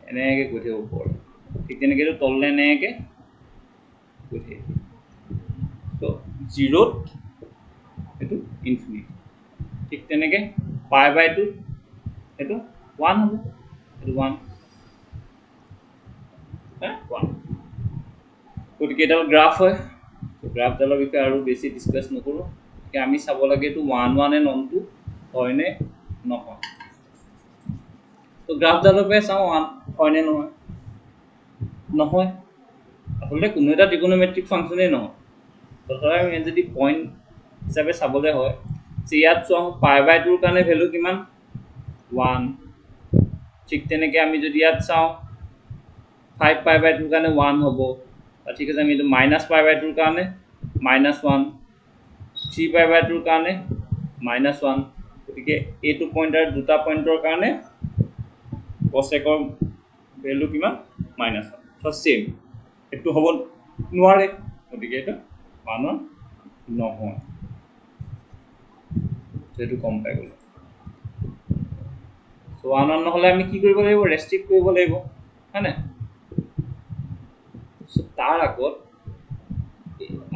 এনেকৈ গৈ থাকিব ওপৰ ঠিক তেনেকৈ তললৈ এনেকৈ গৈ থাকিব সো 0 এটো ইনফিনিটি ঠিক তেনেকৈ π/2 এটো 1 হ'ব এটো 1 গতিকে এটা গ্ৰাফ হয় গ্ৰাফডালৰ বিষয়ে আৰু বেছি ডিসকাস নকৰো কি আমি চাব লাগে এটো 1 1 and 2 হয় নে নহয় তো গ্ৰাফডালৰ পৰা চাওঁ 1 হয় নে নহয় নহয় আসলে কোনো এটা ট্ৰিগোনোমেট্ৰিক ফাংচনে নহয় তথাপি আমি যদি পইণ্ট হিচাপে চাবলৈ হয় যে ইয়াত চাওঁ π/2 ৰ কাৰণে ভ্যালু কিমান 1 ঠিক তেনেকৈ আমি যদি ইয়াত চাওঁ 5π/2 ৰ কাৰণে 1 হ'ব ঠিক আছে আমি এটো -π/2 ৰ কাৰণে -1 3π/2 ৰ কাৰণে -1 গতিকে এইটো পইণ্টাৰ দুটা পইণ্টৰ কাৰণে cosecৰ ভ্যালু কিমান -1 সো সেম এটো হ'ব নোৱাৰে গতিকে এটা 1 নহয় যেটো কম পাই গ'ল সো 1 নহলে আমি কি কৰিব লাগিব ৰেস্ট্ৰিক্ট কৰিব লাগিব হয়নে তাৰ আগত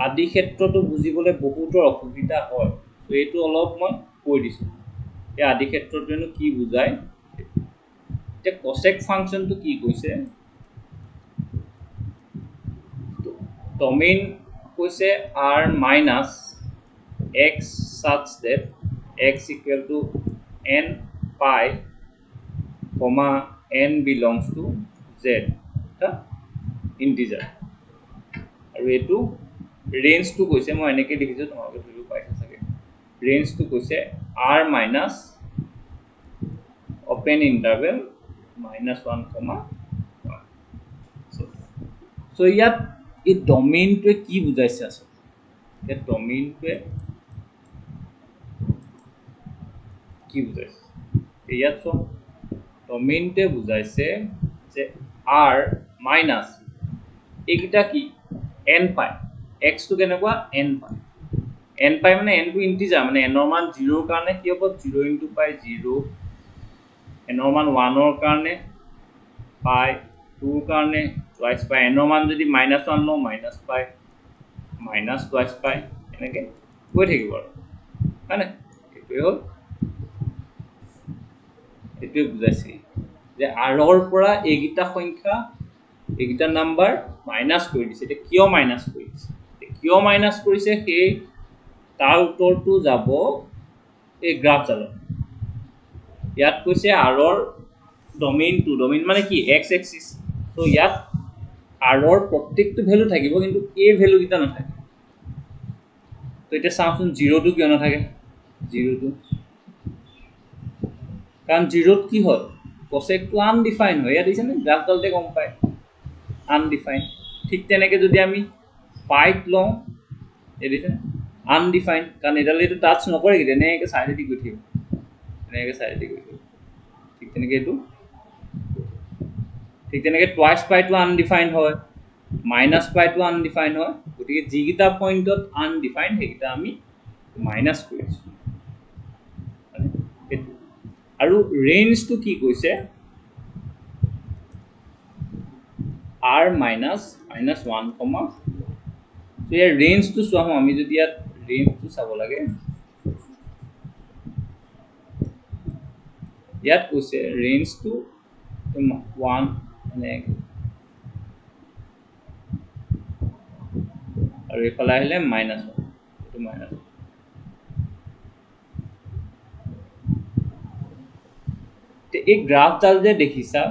আদি ক্ষেত্ৰটো বুজিবলৈ বহুতৰ অসুবিধা হয় তো এইটো অলপ মই কৈ দিছো এই আদি ক্ষেত্ৰটোনো কি বুজায় যে cosec ফাংচনটো কি কৈছে ডমেইন কৈছে r minus x such that x equal to n pi comma n belongs to z integer আৰু এটো ৰেঞ্জ টু কৈছে মই এনেকৈ লিখিছো তোমালোকে ধৰিব পাইছা চাগে ৰেঞ্জ টু কৈছে r minus open interval -1 comma 1 so ইয়াত এই ডমেইনটোৱে কি বুজাইছে আছে এই ডমেইনটোৱে কি বুজাইছে ইয়াত চোৱা ডমেইনটোৱে বুজাইছে যে r মাইনাস এইটা কি n পাই x টু কেনেকুৱা n পাই মানে n টু ইন্টিজাৰ মানে n ৰ মান 0 ৰ কাৰণে কি হ'ব 0 * π 0 n ৰ মান 1 ৰ কাৰণে π 2 ৰ কাৰণে twice π n ৰ মান যদি -1 লওঁ -π -twice π এনেকৈ গৈ থাকিব আৰু হয়নে এইটোৱে হ'ল এইটোৱে বুজাইছে যে r ৰ পৰা এইগিটা সংখ্যা এইগিটা নাম্বাৰ মাইনাস কৰি দিছে এটা কিয় মাইনাস কৰিছে কিয় মাইনাস কৰিছে সেই তাৰ উত্তৰটো যাব এই গ্ৰাফ ডালত ইয়াত কৈছে r ৰ ডমেইন মানে কি x এক্সিস তো ইয়াত r ৰ প্ৰত্যেকটো ভ্যালু থাকিব কিন্তু a ভ্যালু কিটা নাথাকে তো এটা চাওঁচোন 0 টো কিয় নাথাকে 0 টো কাৰণ 0 ত কি হয় cosec টো আনডিফাইন হয় ইয়াত দিছে না গ্ৰাফ ডালতে গম পায় আনডিফাইন ঠিক তেনেকৈ যদি আমি পাইট লওঁ এই দিছে আনডিফাইন কাৰণ এডালে তো টাচ নকৰে কি এনেকৈ সাইডেদি গৈ থাকিব ঠিক তেনেকৈ এইটো ঠিক তেনেকৈ টুৱাইস পাইটো আনডিফাইন হয় মাইনাছ পাইটো আনডিফাইন হয়, গতিকে যিকেইটা পইণ্টত আনডিফাইন সেইকেইটা আমি মাইনাছ কৰিছোঁ। সেইটো আৰু ৰেঞ্জটো কি কৈছে r মাইনাছ মাইনাছ 1, তো ইয়াৰ ৰেঞ্জটো চোৱা হওঁ, আমি যদি ইয়াত ৰেঞ্জটো চাব লাগে, ইয়াত কৈছে ৰেঞ্জটো 1 মানে আৰু এইফালে আহিলে মাইনাছ 1, এইটো মাইনাছ 1। এই গ্ৰাফডাল যে দেখিছা,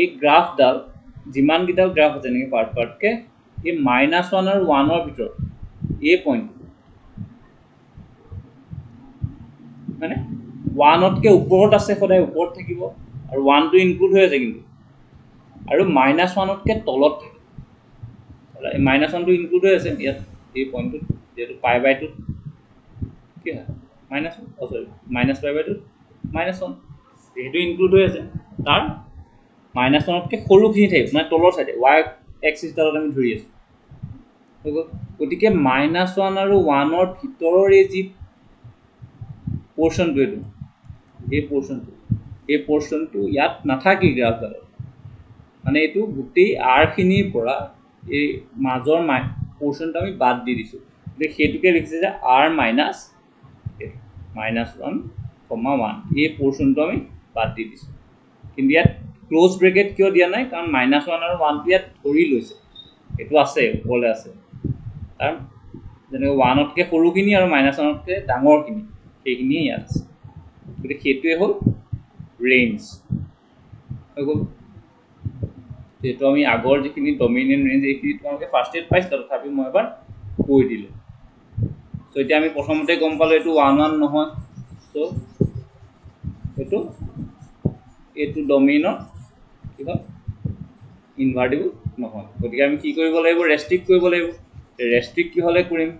এই গ্ৰাফডাল যিমানকেইটা গ্ৰাফ আছে এনেকৈ পাৰ্টকৈ এই -1 আৰু 1ৰ ভিতৰত এই পইণ্ট মানে 1তকৈ ওপৰত আছে, সদায় ওপৰত থাকিব আৰু 1টো ইনক্লুড হৈ আছে কিন্তু, আৰু -1তকৈ তলত থাকে, -1টো ইনক্লুড হৈ আছে ইয়াত এই পইণ্টটোত, যিহেতু π/2 কি হয় -1, চৰি -π/2 -1 সেইটো ইনক্লুড হৈ আছে, তাৰ -1তকৈ সৰুখিনি থাকিব মানে তলৰ চাইডে y এক্সিছডালত আমি ধৰি আছোঁ। গতিকে -1 আৰু 1ৰ ভিতৰৰ এই যি পৰ্চনটো, এইটো এই পৰ্চনটো ইয়াত নাথাকি গ্ৰাফডালত, মানে এইটো গোটেই আৰখিনিৰ পৰা এই মাজৰ পৰ্চনটো আমি বাদ দি দিছোঁ, গতিকে সেইটোকে লিখিছে যে r মাইনাছ -1, 1 এই পৰ্চনটো আমি বাদ দি দিছোঁ। কিন্তু ইয়াত ক্ল'জ ব্ৰেকেট কিয় দিয়া নাই, কাৰণ -1 আৰু 1টো ইয়াত ধৰি লৈছে, এইটো আছে ওপৰলৈ আছে, তাৰ যেনেকৈ 1তকৈ সৰুখিনি আৰু -1তকৈ ডাঙৰখিনি সেইখিনিয়ে ইয়াত আছে, গতিকে সেইটোৱে হ'ল ৰেঞ্জ হৈ গ'ল। যিহেতু আমি আগৰ যিখিনি ডমিনেণ্ট ৰেঞ্জ এইখিনি তোমালোকে ফাৰ্ষ্ট ইয়েৰত পাইছিলা, তথাপি মই এবাৰ কৈ দিলোঁ। চ' এতিয়া আমি প্ৰথমতে গম পালোঁ এইটো 1, 1 নহয়, চ' এইটো ডমিনত কি হয় ইনভাৰ্টিবল নহয়, গতিকে আমি কি কৰিব লাগিব, ৰেষ্ট্ৰিক্ট কৰিব লাগিব। ৰেষ্ট্ৰিক্ট কি হ'লে কৰিম,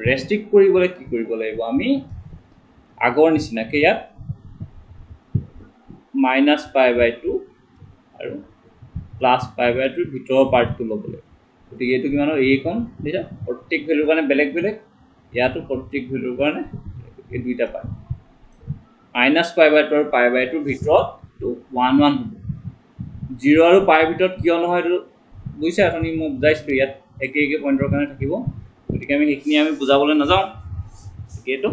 ৰেষ্ট্ৰিক্ট কৰিবলৈ কি কৰিব লাগিব, আমি আগৰ নিচিনাকৈ ইয়াত -π/2 আৰু +π/2 ভিতৰৰ পাৰ্টটো ল'ব লাগিব। গতিকে এইটো কিমান হ'ল, এইখন দেখিছা প্ৰত্যেক ভেলুৰ কাৰণে বেলেগ বেলেগ, ইয়াতো প্ৰত্যেক ভেলুৰ কাৰণে এই দুইটা পাৰ্ট, -π/2 আৰু π/2 ভিতৰত 1, 1 হ'ব। 0 আৰু π ভিতৰত কিয় নহয় এইটো বুজিছা, অথনি মই বুজাইছিলোঁ, ইয়াত একে একে পইণ্টৰ কাৰণে থাকিব, গতিকে আমি সেইখিনি আমি বুজাবলৈ নাযাওঁ। গতিকে এইটো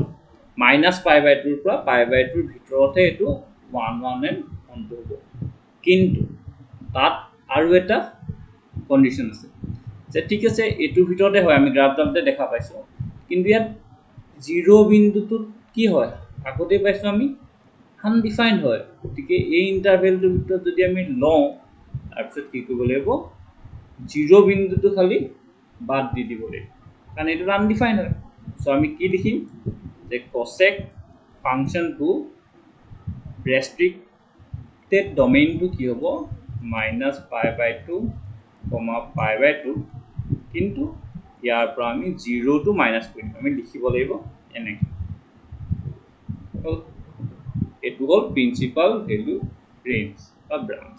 -π/2 পৰা π/2 ভিতৰতহে এইটো 1, 1 and 1 হ'ব। কিন্তু তাত আৰু এটা কণ্ডিশ্যন আছে যে ঠিক আছে এইটোৰ ভিতৰতে হয়, আমি গ্ৰাফডালতে দেখা পাইছোঁ, কিন্তু ইয়াত 0 বিন্দুটোত কি হয়, আগতে পাইছোঁ আমি আনডিফাইণ্ড হয়, গতিকে এই ইণ্টাৰভেলটোৰ ভিতৰত যদি আমি লওঁ, তাৰপিছত কি কৰিব লাগিব, 0 বিন্দুটো খালি বাদ দি দিব লাগিব, কাৰণ এইটো আনডিফাইণ্ড হয়। চ' আমি কি লিখিম যে কচেক ফাংচনটো ৰেষ্ট্ৰিক্টেড ডমেইনটো কি হ'ব, -π/2, π/2, কিন্তু ইয়াৰ পৰা আমি 0টো মাইনাছ কৰিম, আমি লিখিব লাগিব এনেকৈ। এইটো হ'ল প্ৰিন্সিপাল ভেলু ৰেঞ্জ বা ব্ৰাঞ্চ,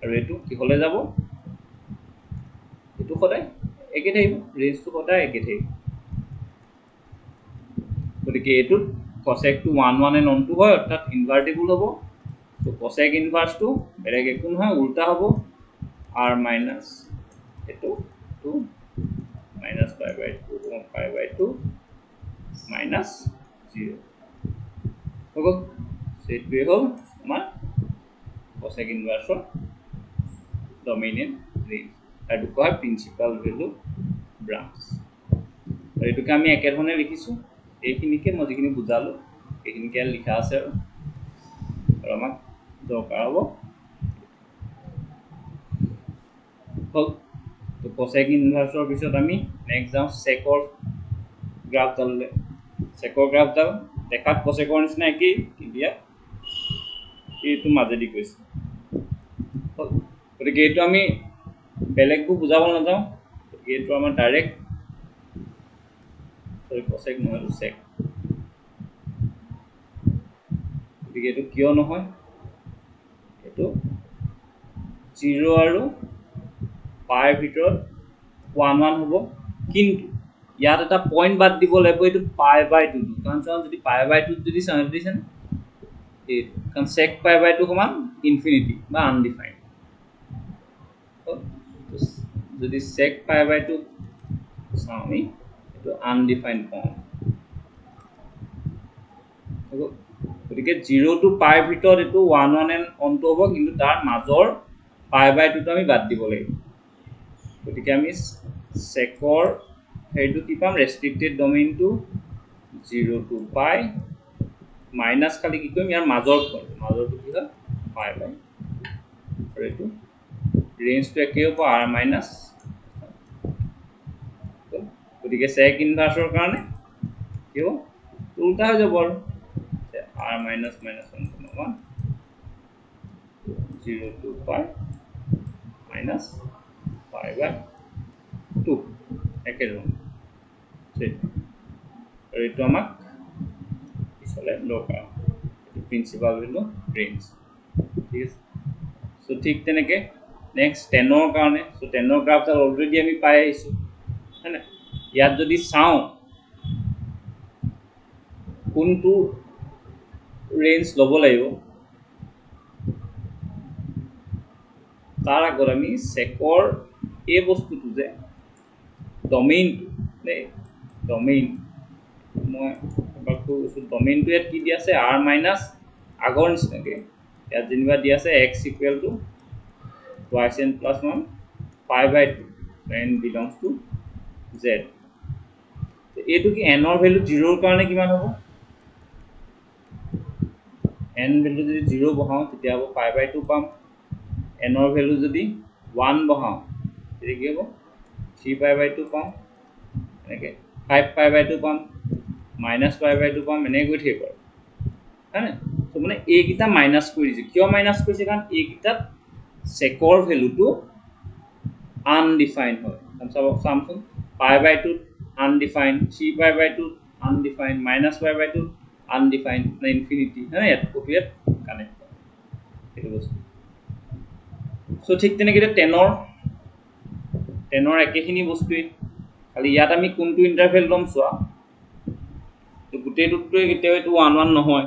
আৰু এইটো কিহলৈ যাব, এইটো সদায় একে থাকিব, ৰেঞ্জটো সদায় একে থাকিব। গতিকে এইটোত কচেকটো 1, 1 and 1 হয়, অৰ্থাৎ ইনভাৰ্টিবল হ'ব। তো কচেক ইনভাৰ্চটো বেলেগ একো নহয়, উল্টা হ'ব, r মাইনাছ এইটো 2 -π/2 π/2 -0 হৈ গ'ল। সেইটোৱে হ'ল আমাৰ কচেক ইনভাৰ্চৰ ডমিনেণ্ট ৰেঞ্জ, এইটো কোৱা হয় প্ৰিন্সিপাল ভেলু ব্ৰাঞ্চ। আৰু এইটোকে আমি একেধৰণে লিখিছোঁ, এইখিনিকে মই যিখিনি বুজালোঁ এইখিনিকে লিখা আছে, আৰু আমাক দৰকাৰ হ'ব হ'ল। তো কচেক ইনভাৰ্চৰ পিছত আমি নেক্সট যাওঁ চেকৰ গ্ৰাফডাললৈ। চেকৰ গ্ৰাফডাল দেখাত কচেকৰ নিচিনা একেই, কিন্তু ইয়াত এইটো মাজেদি গৈছে, গতিকে এইটো আমি বেলেগবোৰ বুজাব নাযাওঁ, গতিকে এইটো আমাৰ ডাইৰেক্ট কচেক নহয়, এইটো চেক। গতিকে এইটো কিয় নহয়, এইটো 0 আৰু পাইৰ ভিতৰত 1 1 হ'ব কিন্তু ইয়াত এটা পইণ্ট বাদ দিব লাগিব এইটো পাই বাই 2 কাৰণ চাওঁ যদি পাই বাই 2 যদি চাওঁ দিছেন এই কাৰণ sec পাই বাই 2 সমান ইনফিনিটি বা আনডিফাইন্ড যদি sec পাই বাই 2 চাওঁ আমি এইটো আনডিফাইন্ড ফৰ্ম গতিকে 0 টু পাইৰ ভিতৰত এইটো 1 1 এন অনটো হ'ব কিন্তু তাৰ মাজৰ পাই বাই 2 টো আমি বাদ দিব লাগিব গতিকে আমি secৰ হেৰিটো কি পাম ৰেষ্ট্ৰিক্টেড ডমেইনটো 0 টু পাই মাইনাছ খালি কি কৰিম ইয়াৰ মাজৰটো কি হয় পাই বাই আৰু এইটো ৰেঞ্জটো একে হ'ব r মাইনাছ গতিকে sec ইনভাৰ্সৰ কাৰণে কি হ'ব উল্টা হৈ যাব আৰু r minus 1, 0 to pi minus pi by 2 একে ধৰণ আৰু এইটো আমাক পিছলে দৰকাৰ প্ৰিন্সিপাল ভেলু ৰেঞ্জ ঠিক আছে সো ঠিক তেনেকে নেক্সট 10 ৰ কাৰণে সো 10 ৰ গ্ৰাফডাল অলৰেডি আমি পাই আহিছো হয়নে ইয়াত যদি চাওঁ কোনটো ৰেঞ্জ ল'ব লাগিব তাৰ আগত আমি সেকৰ এই বস্তুটো যে ডমেইনটো নে ডমেইন মই বাকু ডমেইনটো ইয়াত কি দি আছে r মাইনাছ আগৰ নিচিনাকে ইয়াত যেনিবা দি আছে x equal to twice n plus 1 pi by 2 n belongs to z এইটো কি n ৰ ভ্যালু 0 ৰ কাৰণে কিমান হ'ব n ভ্যালু যদি 0 বহাও তেতিয়া হ'ব pi by 2 পাম n ৰ ভ্যালু যদি 1 বহাও তেতিয়া কি হ'ব 3 pi by 2 পাম এনেকে 5 pi by 2 পাম minus pi by 2 পাম এনে গৈ থাকিব হয়নে তো মানে এই কিটা মাইনাস কৰি দিছে কিয় মাইনাস কৰিছে কাৰণ এই কিটাত সেকৰ ভ্যালুটো আনডিফাইন্ড হয় Shamsun pi by 2 undefined 3 pi by 2 undefined minus pi by 2 undefined na infinity hai et copier connect eto bostu so thik teneke 10 or ekehini bostu khali yat ami kuntu interval lom soa to gute tutto gite etu 1 1 nohoy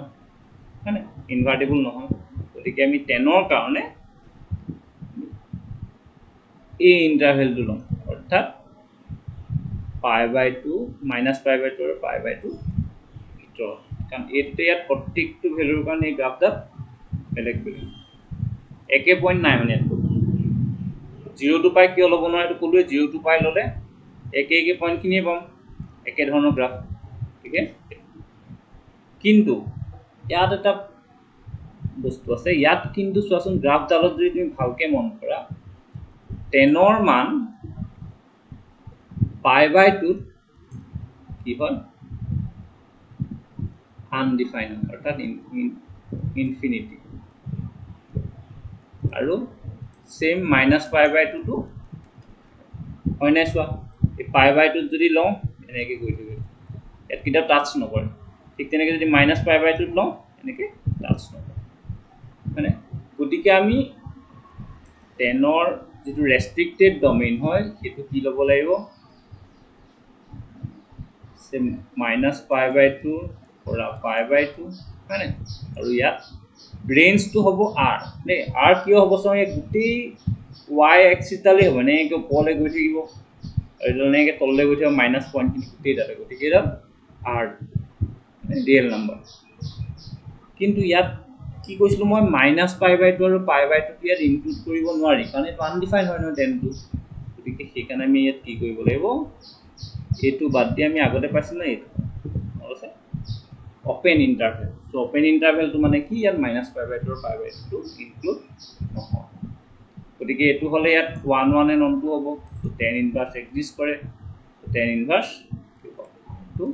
hane invertible nohoy gotike ami 10 or karone এই ইন্টারভ্যালটো লম অর্থাৎ pi by 2 minus pi by 2 or pi by 2 ভিতর কারণ এতে ইয়াত প্রত্যেকটো ভ্যালুৰ কাৰণে এই গ্ৰাফটা বেলেগ বেলেগ একে পইণ্ট নাই মানে 0 টু পাই কি লব নহয় এটো কলুৱে 0 টু পাই ললে একে পইণ্ট কিনিয়ে পাম একে ধৰণৰ গ্ৰাফ ঠিক আছে কিন্তু ইয়াত এটা বস্তু আছে ইয়াত কিন্তু চোৱাচোন গ্ৰাফ ডালত যদি তুমি ভালকে মন কৰা 10 ৰ মান pi by 2 কি হয় undefined অৰ্থাৎ infinity আৰু same minus pi by 2 to হয় নাই সোয়া এই pi by 2 যদি লও এনেকে গৈ থাকে এত কিটা টাচ নকৰে ঠিক তেনেকে যদি minus pi by 2 লও এনেকে টাচ নকৰে মানে গতিকে আমি 10 ৰ যেটো ৰেস্ট্ৰিক্টেড ডমেইন হয় হেতু কি লব লাগিব से minus pi by 2 और pi by 2 है ना और यार रेंज तो होबो r ने r कियो होबो सो एक गुटी y एक्सिस ताले होबो ने के पोले गई थिबो एजने के तल्ले गई थिबो माइनस पॉइंट किनि गुटी दाले गति के r रियल नंबर किंतु यात কি কৈছিলো মই minus pi by 2 আৰু pi by 2 ইয়াত ইনক্লুড কৰিব নোৱাৰি কাৰণ এটা আনডিফাইন্ড হয় ন 10 টো গতিকে সেইকাৰণে আমি ইয়াত কি কৰিব লাগিব এটো বাদ দি আমি আগতে পাইছিল না এটো আছে open interval so open interval তো মানে কি ইয়াত minus pi by 2 or pi by 2 include নহয় গতিকে এটো হলে ইয়াত 1 1 এন অন টু হ'ব তো tan ইনভার্স এক্সিস্ট কৰে তো tan ইনভাৰ্স কি হ'ব টু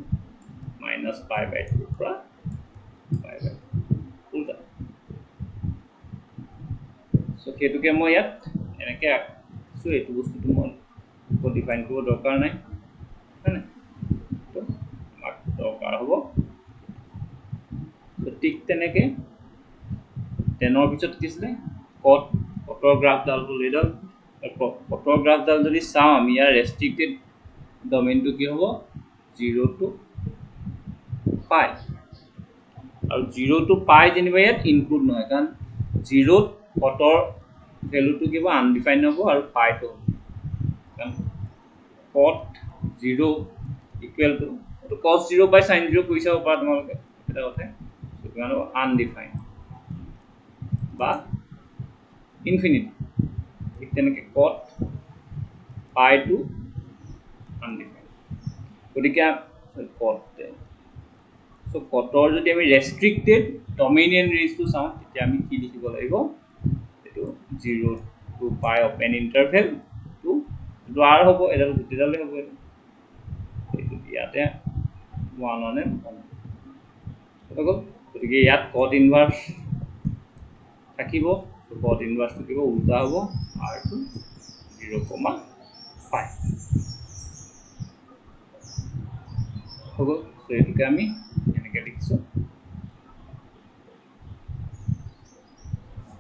minus pi by 2 পৰা pi by 2 উল্টা সো কেতুকে মই ইয়াত এনেকে সো এটো বস্তুটো মই ডিফাইন কৰিব দৰকাৰ নাই है ना तो मार्क দৰকাৰ হ'ব তো ঠিক তেনেকে 10 ৰ পিছত কিছিলে cot কটৰ গ্ৰাফডালটো লৈ লওক কটৰ গ্ৰাফডাল যদি চাওঁ আমি ইয়াৰ ৰেষ্ট্ৰিক্টেড ডমেইনটো কি হ'ব 0 to পাই আৰু 0 to পাই যেনিবা ইয়াত ইনক্লুড নহয় কাৰণ 0 কটৰ ভ্যালুটো কিবা আনডিফাইন হ'ব আৰু পাইটো কাৰণ cot 0 equal to cos 0 by sin 0 কৈছা পাৰা তোমালোকে এটা কথা সেটো আনডিফাইন বা ইনফিনিটি ঠিক তেনেকে cot pi to undefined গতিকে cot so কটৰ যদি আমি ৰেষ্ট্ৰিক্টেড ডমিনিয়ন ৰেঞ্জটো চাওঁ তেতিয়া আমি কি লিখিব লাগিব এটো 0 to pi open interval to দ্বাৰ হ'ব এডাল গুটিডালে হ'ব এটো ইয়াতে 1 on and 1 গতিকে ইয়াত cot ইনভার্স থাকিব cot ইনভার্স থাকিব উল্টা হ'ব r to 0,5 হ'ব সো এটোকে আমি এনেকে লিখিছো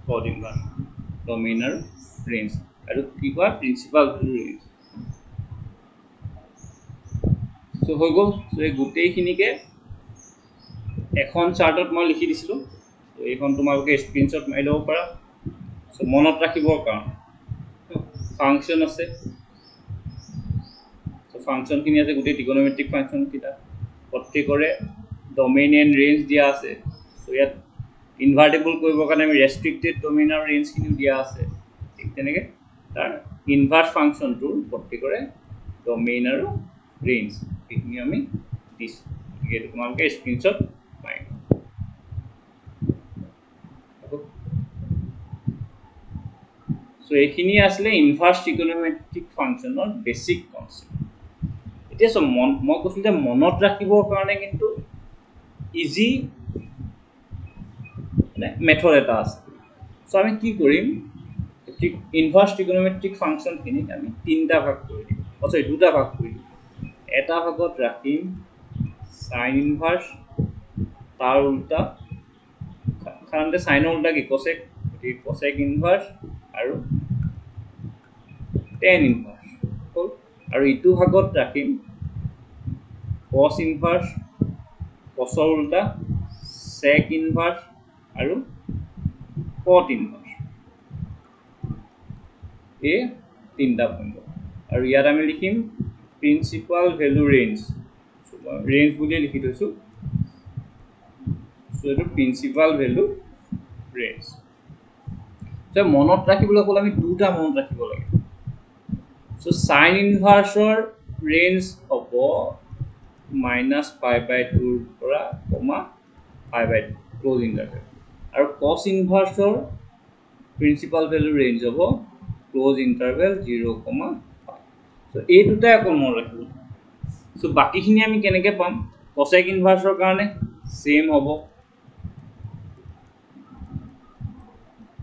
cot ইনভার্স ডমিনার রেঞ্জ আৰু কি কোৱা প্ৰিন্সিপাল ৰেঞ্জ সো হৈ গ'ল সো এই গোটেইখিনিকে এখন চাৰ্টত মই লিখি দিছিলো সো এইখন তোমালোকে স্ক্ৰিনশ্বট মাৰি ল'ব পাৰা সো মনত ৰাখিবৰ কাৰণে ফাংচন আছে সো ফাংচন খিনি আছে গোটেই ট্ৰিগনোমেট্ৰিক ফাংচন কিটা প্ৰত্যেকৰে ডমেইন এণ্ড ৰেঞ্জ দিয়া আছে সো ইয়াত ইনভাৰ্টিবল কৰিবৰ কাৰণে আমি ৰেষ্ট্ৰিক্টেড ডমেইন আৰু ৰেঞ্জ খিনি দিয়া আছে ঠিক তেনেকে তাৰ ইনভাৰ্স ফাংচনটোৰ প্ৰত্যেকৰে ডমেইন আৰু ৰেঞ্জ এইখিনি আমি দিছো গতিকে তোমালোকে স্ক্ৰিনশ্বট মাৰি সো এইখিনি আসলে ইনভাৰ্স ট্ৰিগনোমেট্ৰিক ফাংচনৰ বেসিক কনসেপ্ট এতিয়া সব মই কৈছিল যে মনত ৰাখিবৰ কাৰণে কিন্তু ইজি মেথড এটা আছে সো আমি কি কৰিম ইনভাৰ্স ট্ৰিগনোমেট্ৰিক ফাংচন খিনি আমি তিনটা ভাগ কৰি দিম অথবা দুটা ভাগ কৰি দিম এটা ভাগত ৰাখিম sin ইনভাৰ্স তাৰ উল্টা সাধাৰণতে sin উল্টা কি cosec cosec ইনভাৰ্স আৰু tan ইনভাৰ্স আৰু ইটো ভাগত ৰাখিম cos ইনভাৰ্স cos উল্টা sec ইনভাৰ্স আৰু cot ইনভাৰ্স এই তিনটা পইণ্ট আৰু ইয়াত আমি লিখিম প্ৰিন্সিপাল ভ্যালু ৰেঞ্জ ৰেঞ্জ বুলি লিখি থৈছো সো এটো প্ৰিন্সিপাল ভ্যালু ৰেঞ্জ সো মনত ৰাখিবলৈ ক'লে আমি দুটা মনত ৰাখিব লাগে সো sin ইনভাৰ্সৰ ৰেঞ্জ হ'ব -π/2 পৰা π/2 ক্লোজ ইন্টাৰভেল আৰু cos ইনভাৰ্সৰ প্ৰিন্সিপাল ভ্যালু ৰেঞ্জ হ'ব ক্লোজ ইন্টাৰভেল 0,5 সো এই দুটা অকল মনত ৰাখিব সো বাকিখিনি আমি কেনেকৈ পাম cosec ইনভাৰ্সৰ কাৰণে সেম হ'ব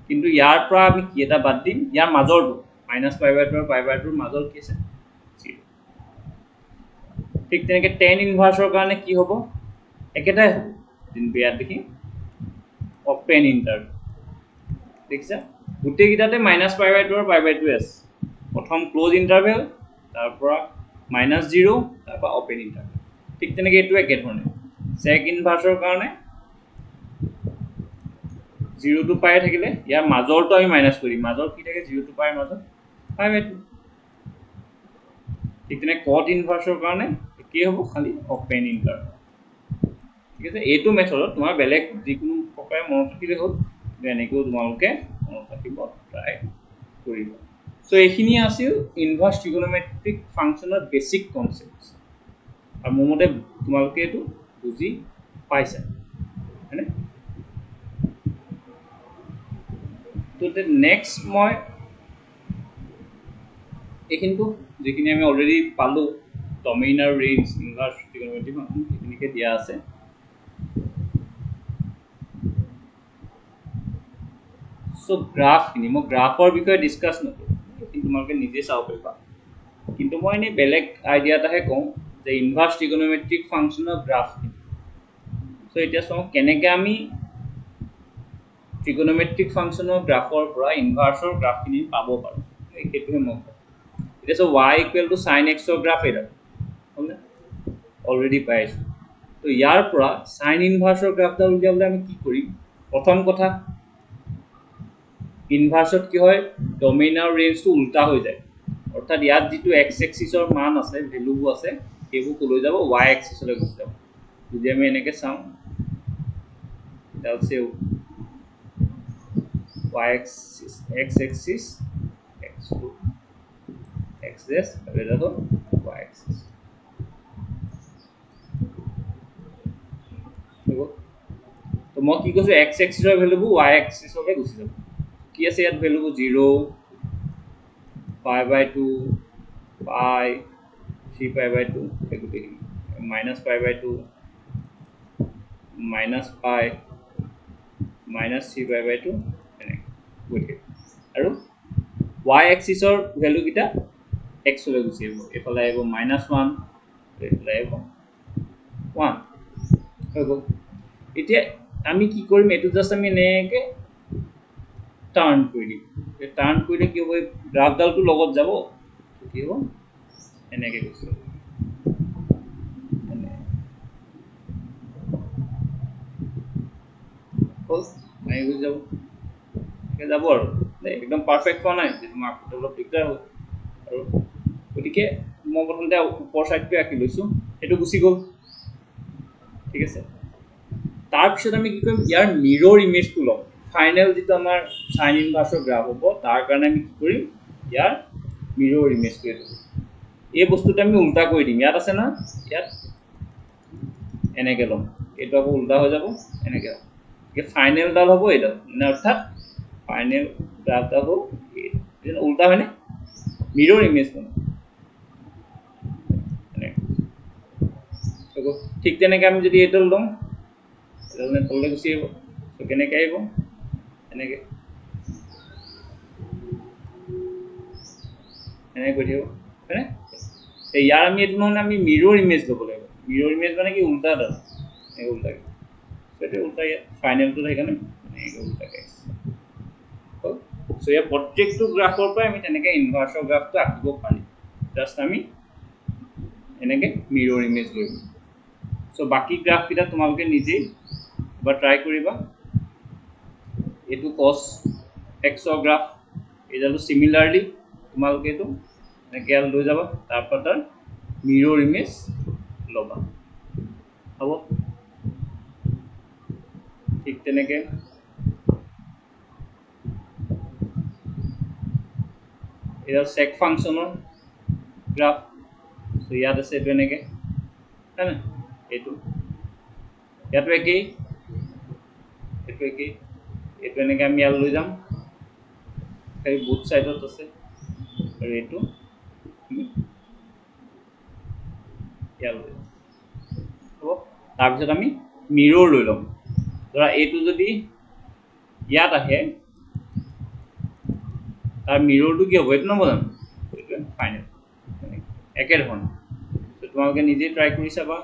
কিন্তু ইয়াৰ পৰা আমি কি এটা বাদ দিম ইয়াৰ মাজৰটো -π/2 আৰু π/2 মাজৰ কি আছে 0 ঠিক তেনেকৈ tan ইনভাৰ্সৰ কাৰণে কি হ'ব একেটাই হ'ব দিন বিয়াত দেখি ওপেন ইন্টারভেল দেখছা গোটেই কিটাতে -π/2 আৰু π/2 আছে প্ৰথম ক্লোজ ইন্টাৰভেল তাৰ পৰা -0 তাৰ পৰা ওপেন ইন্টাৰভেল ঠিক তেনেকৈ এটো একে ধৰণে sec ইনভাৰ্সৰ কাৰণে 0 to pi থাকিলে ইয়াৰ মাজৰটো আমি মাইনাস কৰি মাজৰ কি থাকে 0 to pi মাজৰ π/2 ঠিক তেনে cot ইনভাৰ্সৰ কাৰণে কি হ'ব খালি ওপেন ইন্টাৰভেল ঠিক আছে এইটো মেথডত তোমাৰ বেলেগ যিকোনো প্ৰকাৰে মনত ৰাখিলে হ'ল এনেকৈ তোমালোকে মনত ৰাখিব ট্ৰাই কৰিব সো এইখিনি আছিল ইনভাৰ্স ট্ৰিগনোমেট্ৰিক ফাংচনৰ বেসিক কনসেপ্টস আৰু মোৰ মতে তোমালোকে এইটো বুজি পাইছা হয়নে তো নেক্সট মই এইখিনিটো যিখিনি আমি অলৰেডি পালো ডমেইন আৰু ৰেঞ্জ ইনভাৰ্স ট্ৰিগনোমেট্ৰিক ফাংচন এইখিনিকে দিয়া আছে সো গ্ৰাফখিনি মই গ্ৰাফৰ বিষয়ে ডিসকাস নকৰো কিন্তু তোমালোকে নিজে চাও পাৰিবা কিন্তু মই এনে বেলেগ আইডিয়া এটাহে কওঁ যে ইনভাৰ্স ট্ৰিগনোমেট্ৰিক ফাংচনৰ গ্ৰাফ সো এতিয়া চাও কেনেকৈ আমি ট্ৰিগোনোমেট্ৰিক ফাংচনৰ গ্ৰাফৰ পৰা ইনভাৰ্সৰ গ্ৰাফখিনি পাব পাৰোঁ এইটোহে মই এতিয়া সো y = sin x ৰ গ্ৰাফ এটা হলনে অলৰেডি পাইছো তো ইয়াৰ পৰা sin ইনভাৰ্সৰ গ্ৰাফটা উলিয়াবলৈ আমি কি কৰিম প্ৰথম কথা ইনভাৰ্সত কি হয় ডোমেইন আৰু ৰেঞ্জটো উল্টা হৈ যায় অৰ্থাৎ ইয়াত যেটো x এক্সিসৰ মান আছে ভ্যালুবোৰ আছে সেইবোৰ কলৈ যাব y এক্সিসলৈ গুচি যাব যদি আমি এনেকে চাওঁ that's it y axis x axis x2 xs available y axis তো মই কি কৈছো x axisৰ ভ্যালুবোৰ y axisলৈ গুচি যাব কি আছে ইয়াত ভ্যালুবোৰ 0 pi/2 pi 3/2 এগুলি -pi/2 -pi -3/2 এনে গঠে আৰু y axisৰ ভ্যালু কিটা x লৈ গুচি যাব এফালে আহিব -1 এফালে আহিব 1 হ'ব এতিয়া আমি কি কৰিম এটো জাস্ট আমি এনেকে টাৰ্ন কৰি দিম টাৰ্ন কৰিলে কি হ'ব গ্ৰাফডালটো লগত যাব কি হ'ব এনেকে গুচি যাব নাই গুচি যাব কে যাব আৰু একদম পাৰফেক্ট কোৱা নাই যেটো মই আপোনাক অলপ দিগদাৰ হ'ল আৰু গতিকে মই প্ৰথমতে ওপৰ সাইডটো আঁকি লৈছো এটো গুচি গ'ল ঠিক আছে তাৰ পিছত আমি কি কৰিম ইয়াৰ মিৰৰ ইমেজটো লম ফাইনাল যেটো আমাৰ সাইন ইনভাৰ্সৰ গ্ৰাফ হ'ব তাৰ কাৰণে আমি কি কৰিম ইয়াৰ মিৰৰ ইমেজটো এটো এই বস্তুটো আমি উল্টা কৰি দিম ইয়াত আছে না ইয়াত এনেকে লম এটো আকৌ উল্টা হৈ যাব এনেকে ये फाइनल डाल हो এটা মানে অর্থাৎ ফাইনাল গ্রাফটা হো এটা উল্টা হয় না মিরর ইমেজ মানে তো ঠিক তেনেকে আমি যদি এটা লম এটালে তললে গুছি আহিব তো কেনেকে আহিব এনেকে এনেকে কৰি দিব হয়নে এই ইয়াৰ আমি এটো মানে আমি মিরর ইমেজ লব লাগিব মিরর ইমেজ মানে কি উল্টা দাল এই উল্টা সেটা উল্টা ফাইনাল তো এখানে এই উল্টা গাইস সো এই প্রত্যেকটো গ্ৰাফৰ পৰা আমি তেনেকে ইনভাৰ্সৰ গ্ৰাফটো আঁকিব পাৰি জাস্ট আমি এনেকে মিৰৰ ইমেজ লইম সো বাকি গ্ৰাফ কিটা তোমালোকে নিজে বা ট্ৰাই কৰিবা এটো cos x ৰ গ্ৰাফ এডালো সিমিলাৰলি তোমালোকে এটো এনেকে লৈ যাবা তাৰ পৰা তাৰ মিৰৰ ইমেজ লবা হ'ব ঠিক তেনেকে এটা sec ফাংশনৰ গ্ৰাফ সো ইয়াত আছে এটো এনেকে হয়নে এটো ইয়াতো একেই এটো এনেকে আমি ইয়াত লৈ যাম এই বুট সাইডত আছে আৰু এটো ইয়াত হ'ব তাৰ পিছত আমি মিৰৰ লৈ লম ধৰা এটো যদি ইয়াত আহে তাৰ মিৰৰটো কি হ'ব এটো নবজাম এটো ফাইনাল একে ধৰণ তো তোমালোকে নিজে ট্ৰাই কৰি চাবা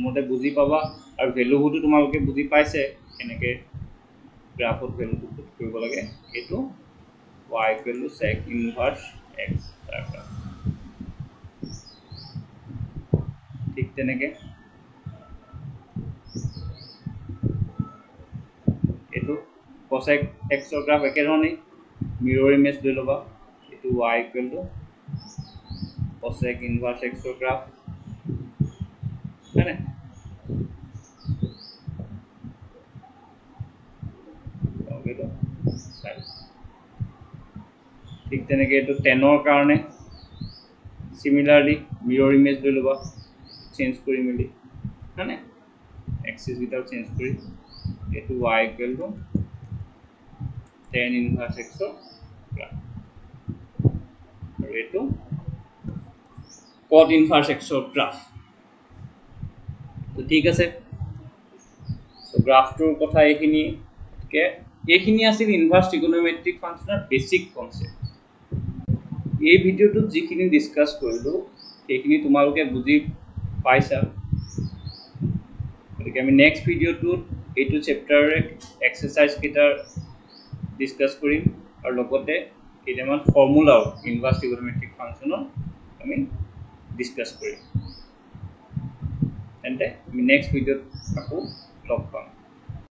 মতে বুজি পাবা আৰু ভ্যালুটো তোমালোকে বুজি পাইছে কেনেকে গ্ৰাফত ভ্যালুটো পুট কৰিব লাগে এটো y = sec inverse x তাৰপৰা ঠিক তেনেকে এটো cosec x ৰ গ্ৰাফ একে ধৰণে মিৰৰ ইমেজ লৈ লবা এটো y = cosec inverse x ৰ গ্ৰাফ হয়নে ঠিক তেনেকে এটো 10 ৰ কাৰণে সিমিলাৰলি মিৰৰ ইমেজ লৈ লবা চেঞ্জ কৰি মিলি হয়নে এক্সিস গিটাও চেঞ্জ কৰি এটো y = tan inverse x graph আৰু এটো cot inverse x গ্ৰাফ তো ঠিক আছে সো গ্ৰাফটোৰ কথা এইখিনি কে এইখিনি আছিল ইনভাৰ্স ট্ৰিগোনোমেট্ৰিক ফাংশনৰ বেসিক কনসেপ্ট এই ভিডিওটো যিখিনি ডিসকাস কৰিলো সেইখিনি তোমালোকে বুজি পাইছা গতিকে আমি নেক্সট ভিডিওটো এইটো চ্যাপ্টাৰৰ এক্সাৰসাইজ কিটাৰ ডিছকাছ কৰিম আৰু লগতে কেইটামান ফৰ্মুলাও ইনভাৰ্ছ ট্ৰিগনমেট্ৰিক ফাংচনৰ আমি ডিছকাছ কৰিম তেন্তে আমি নেক্সট ভিডিঅ'ত আকৌ লগ পাম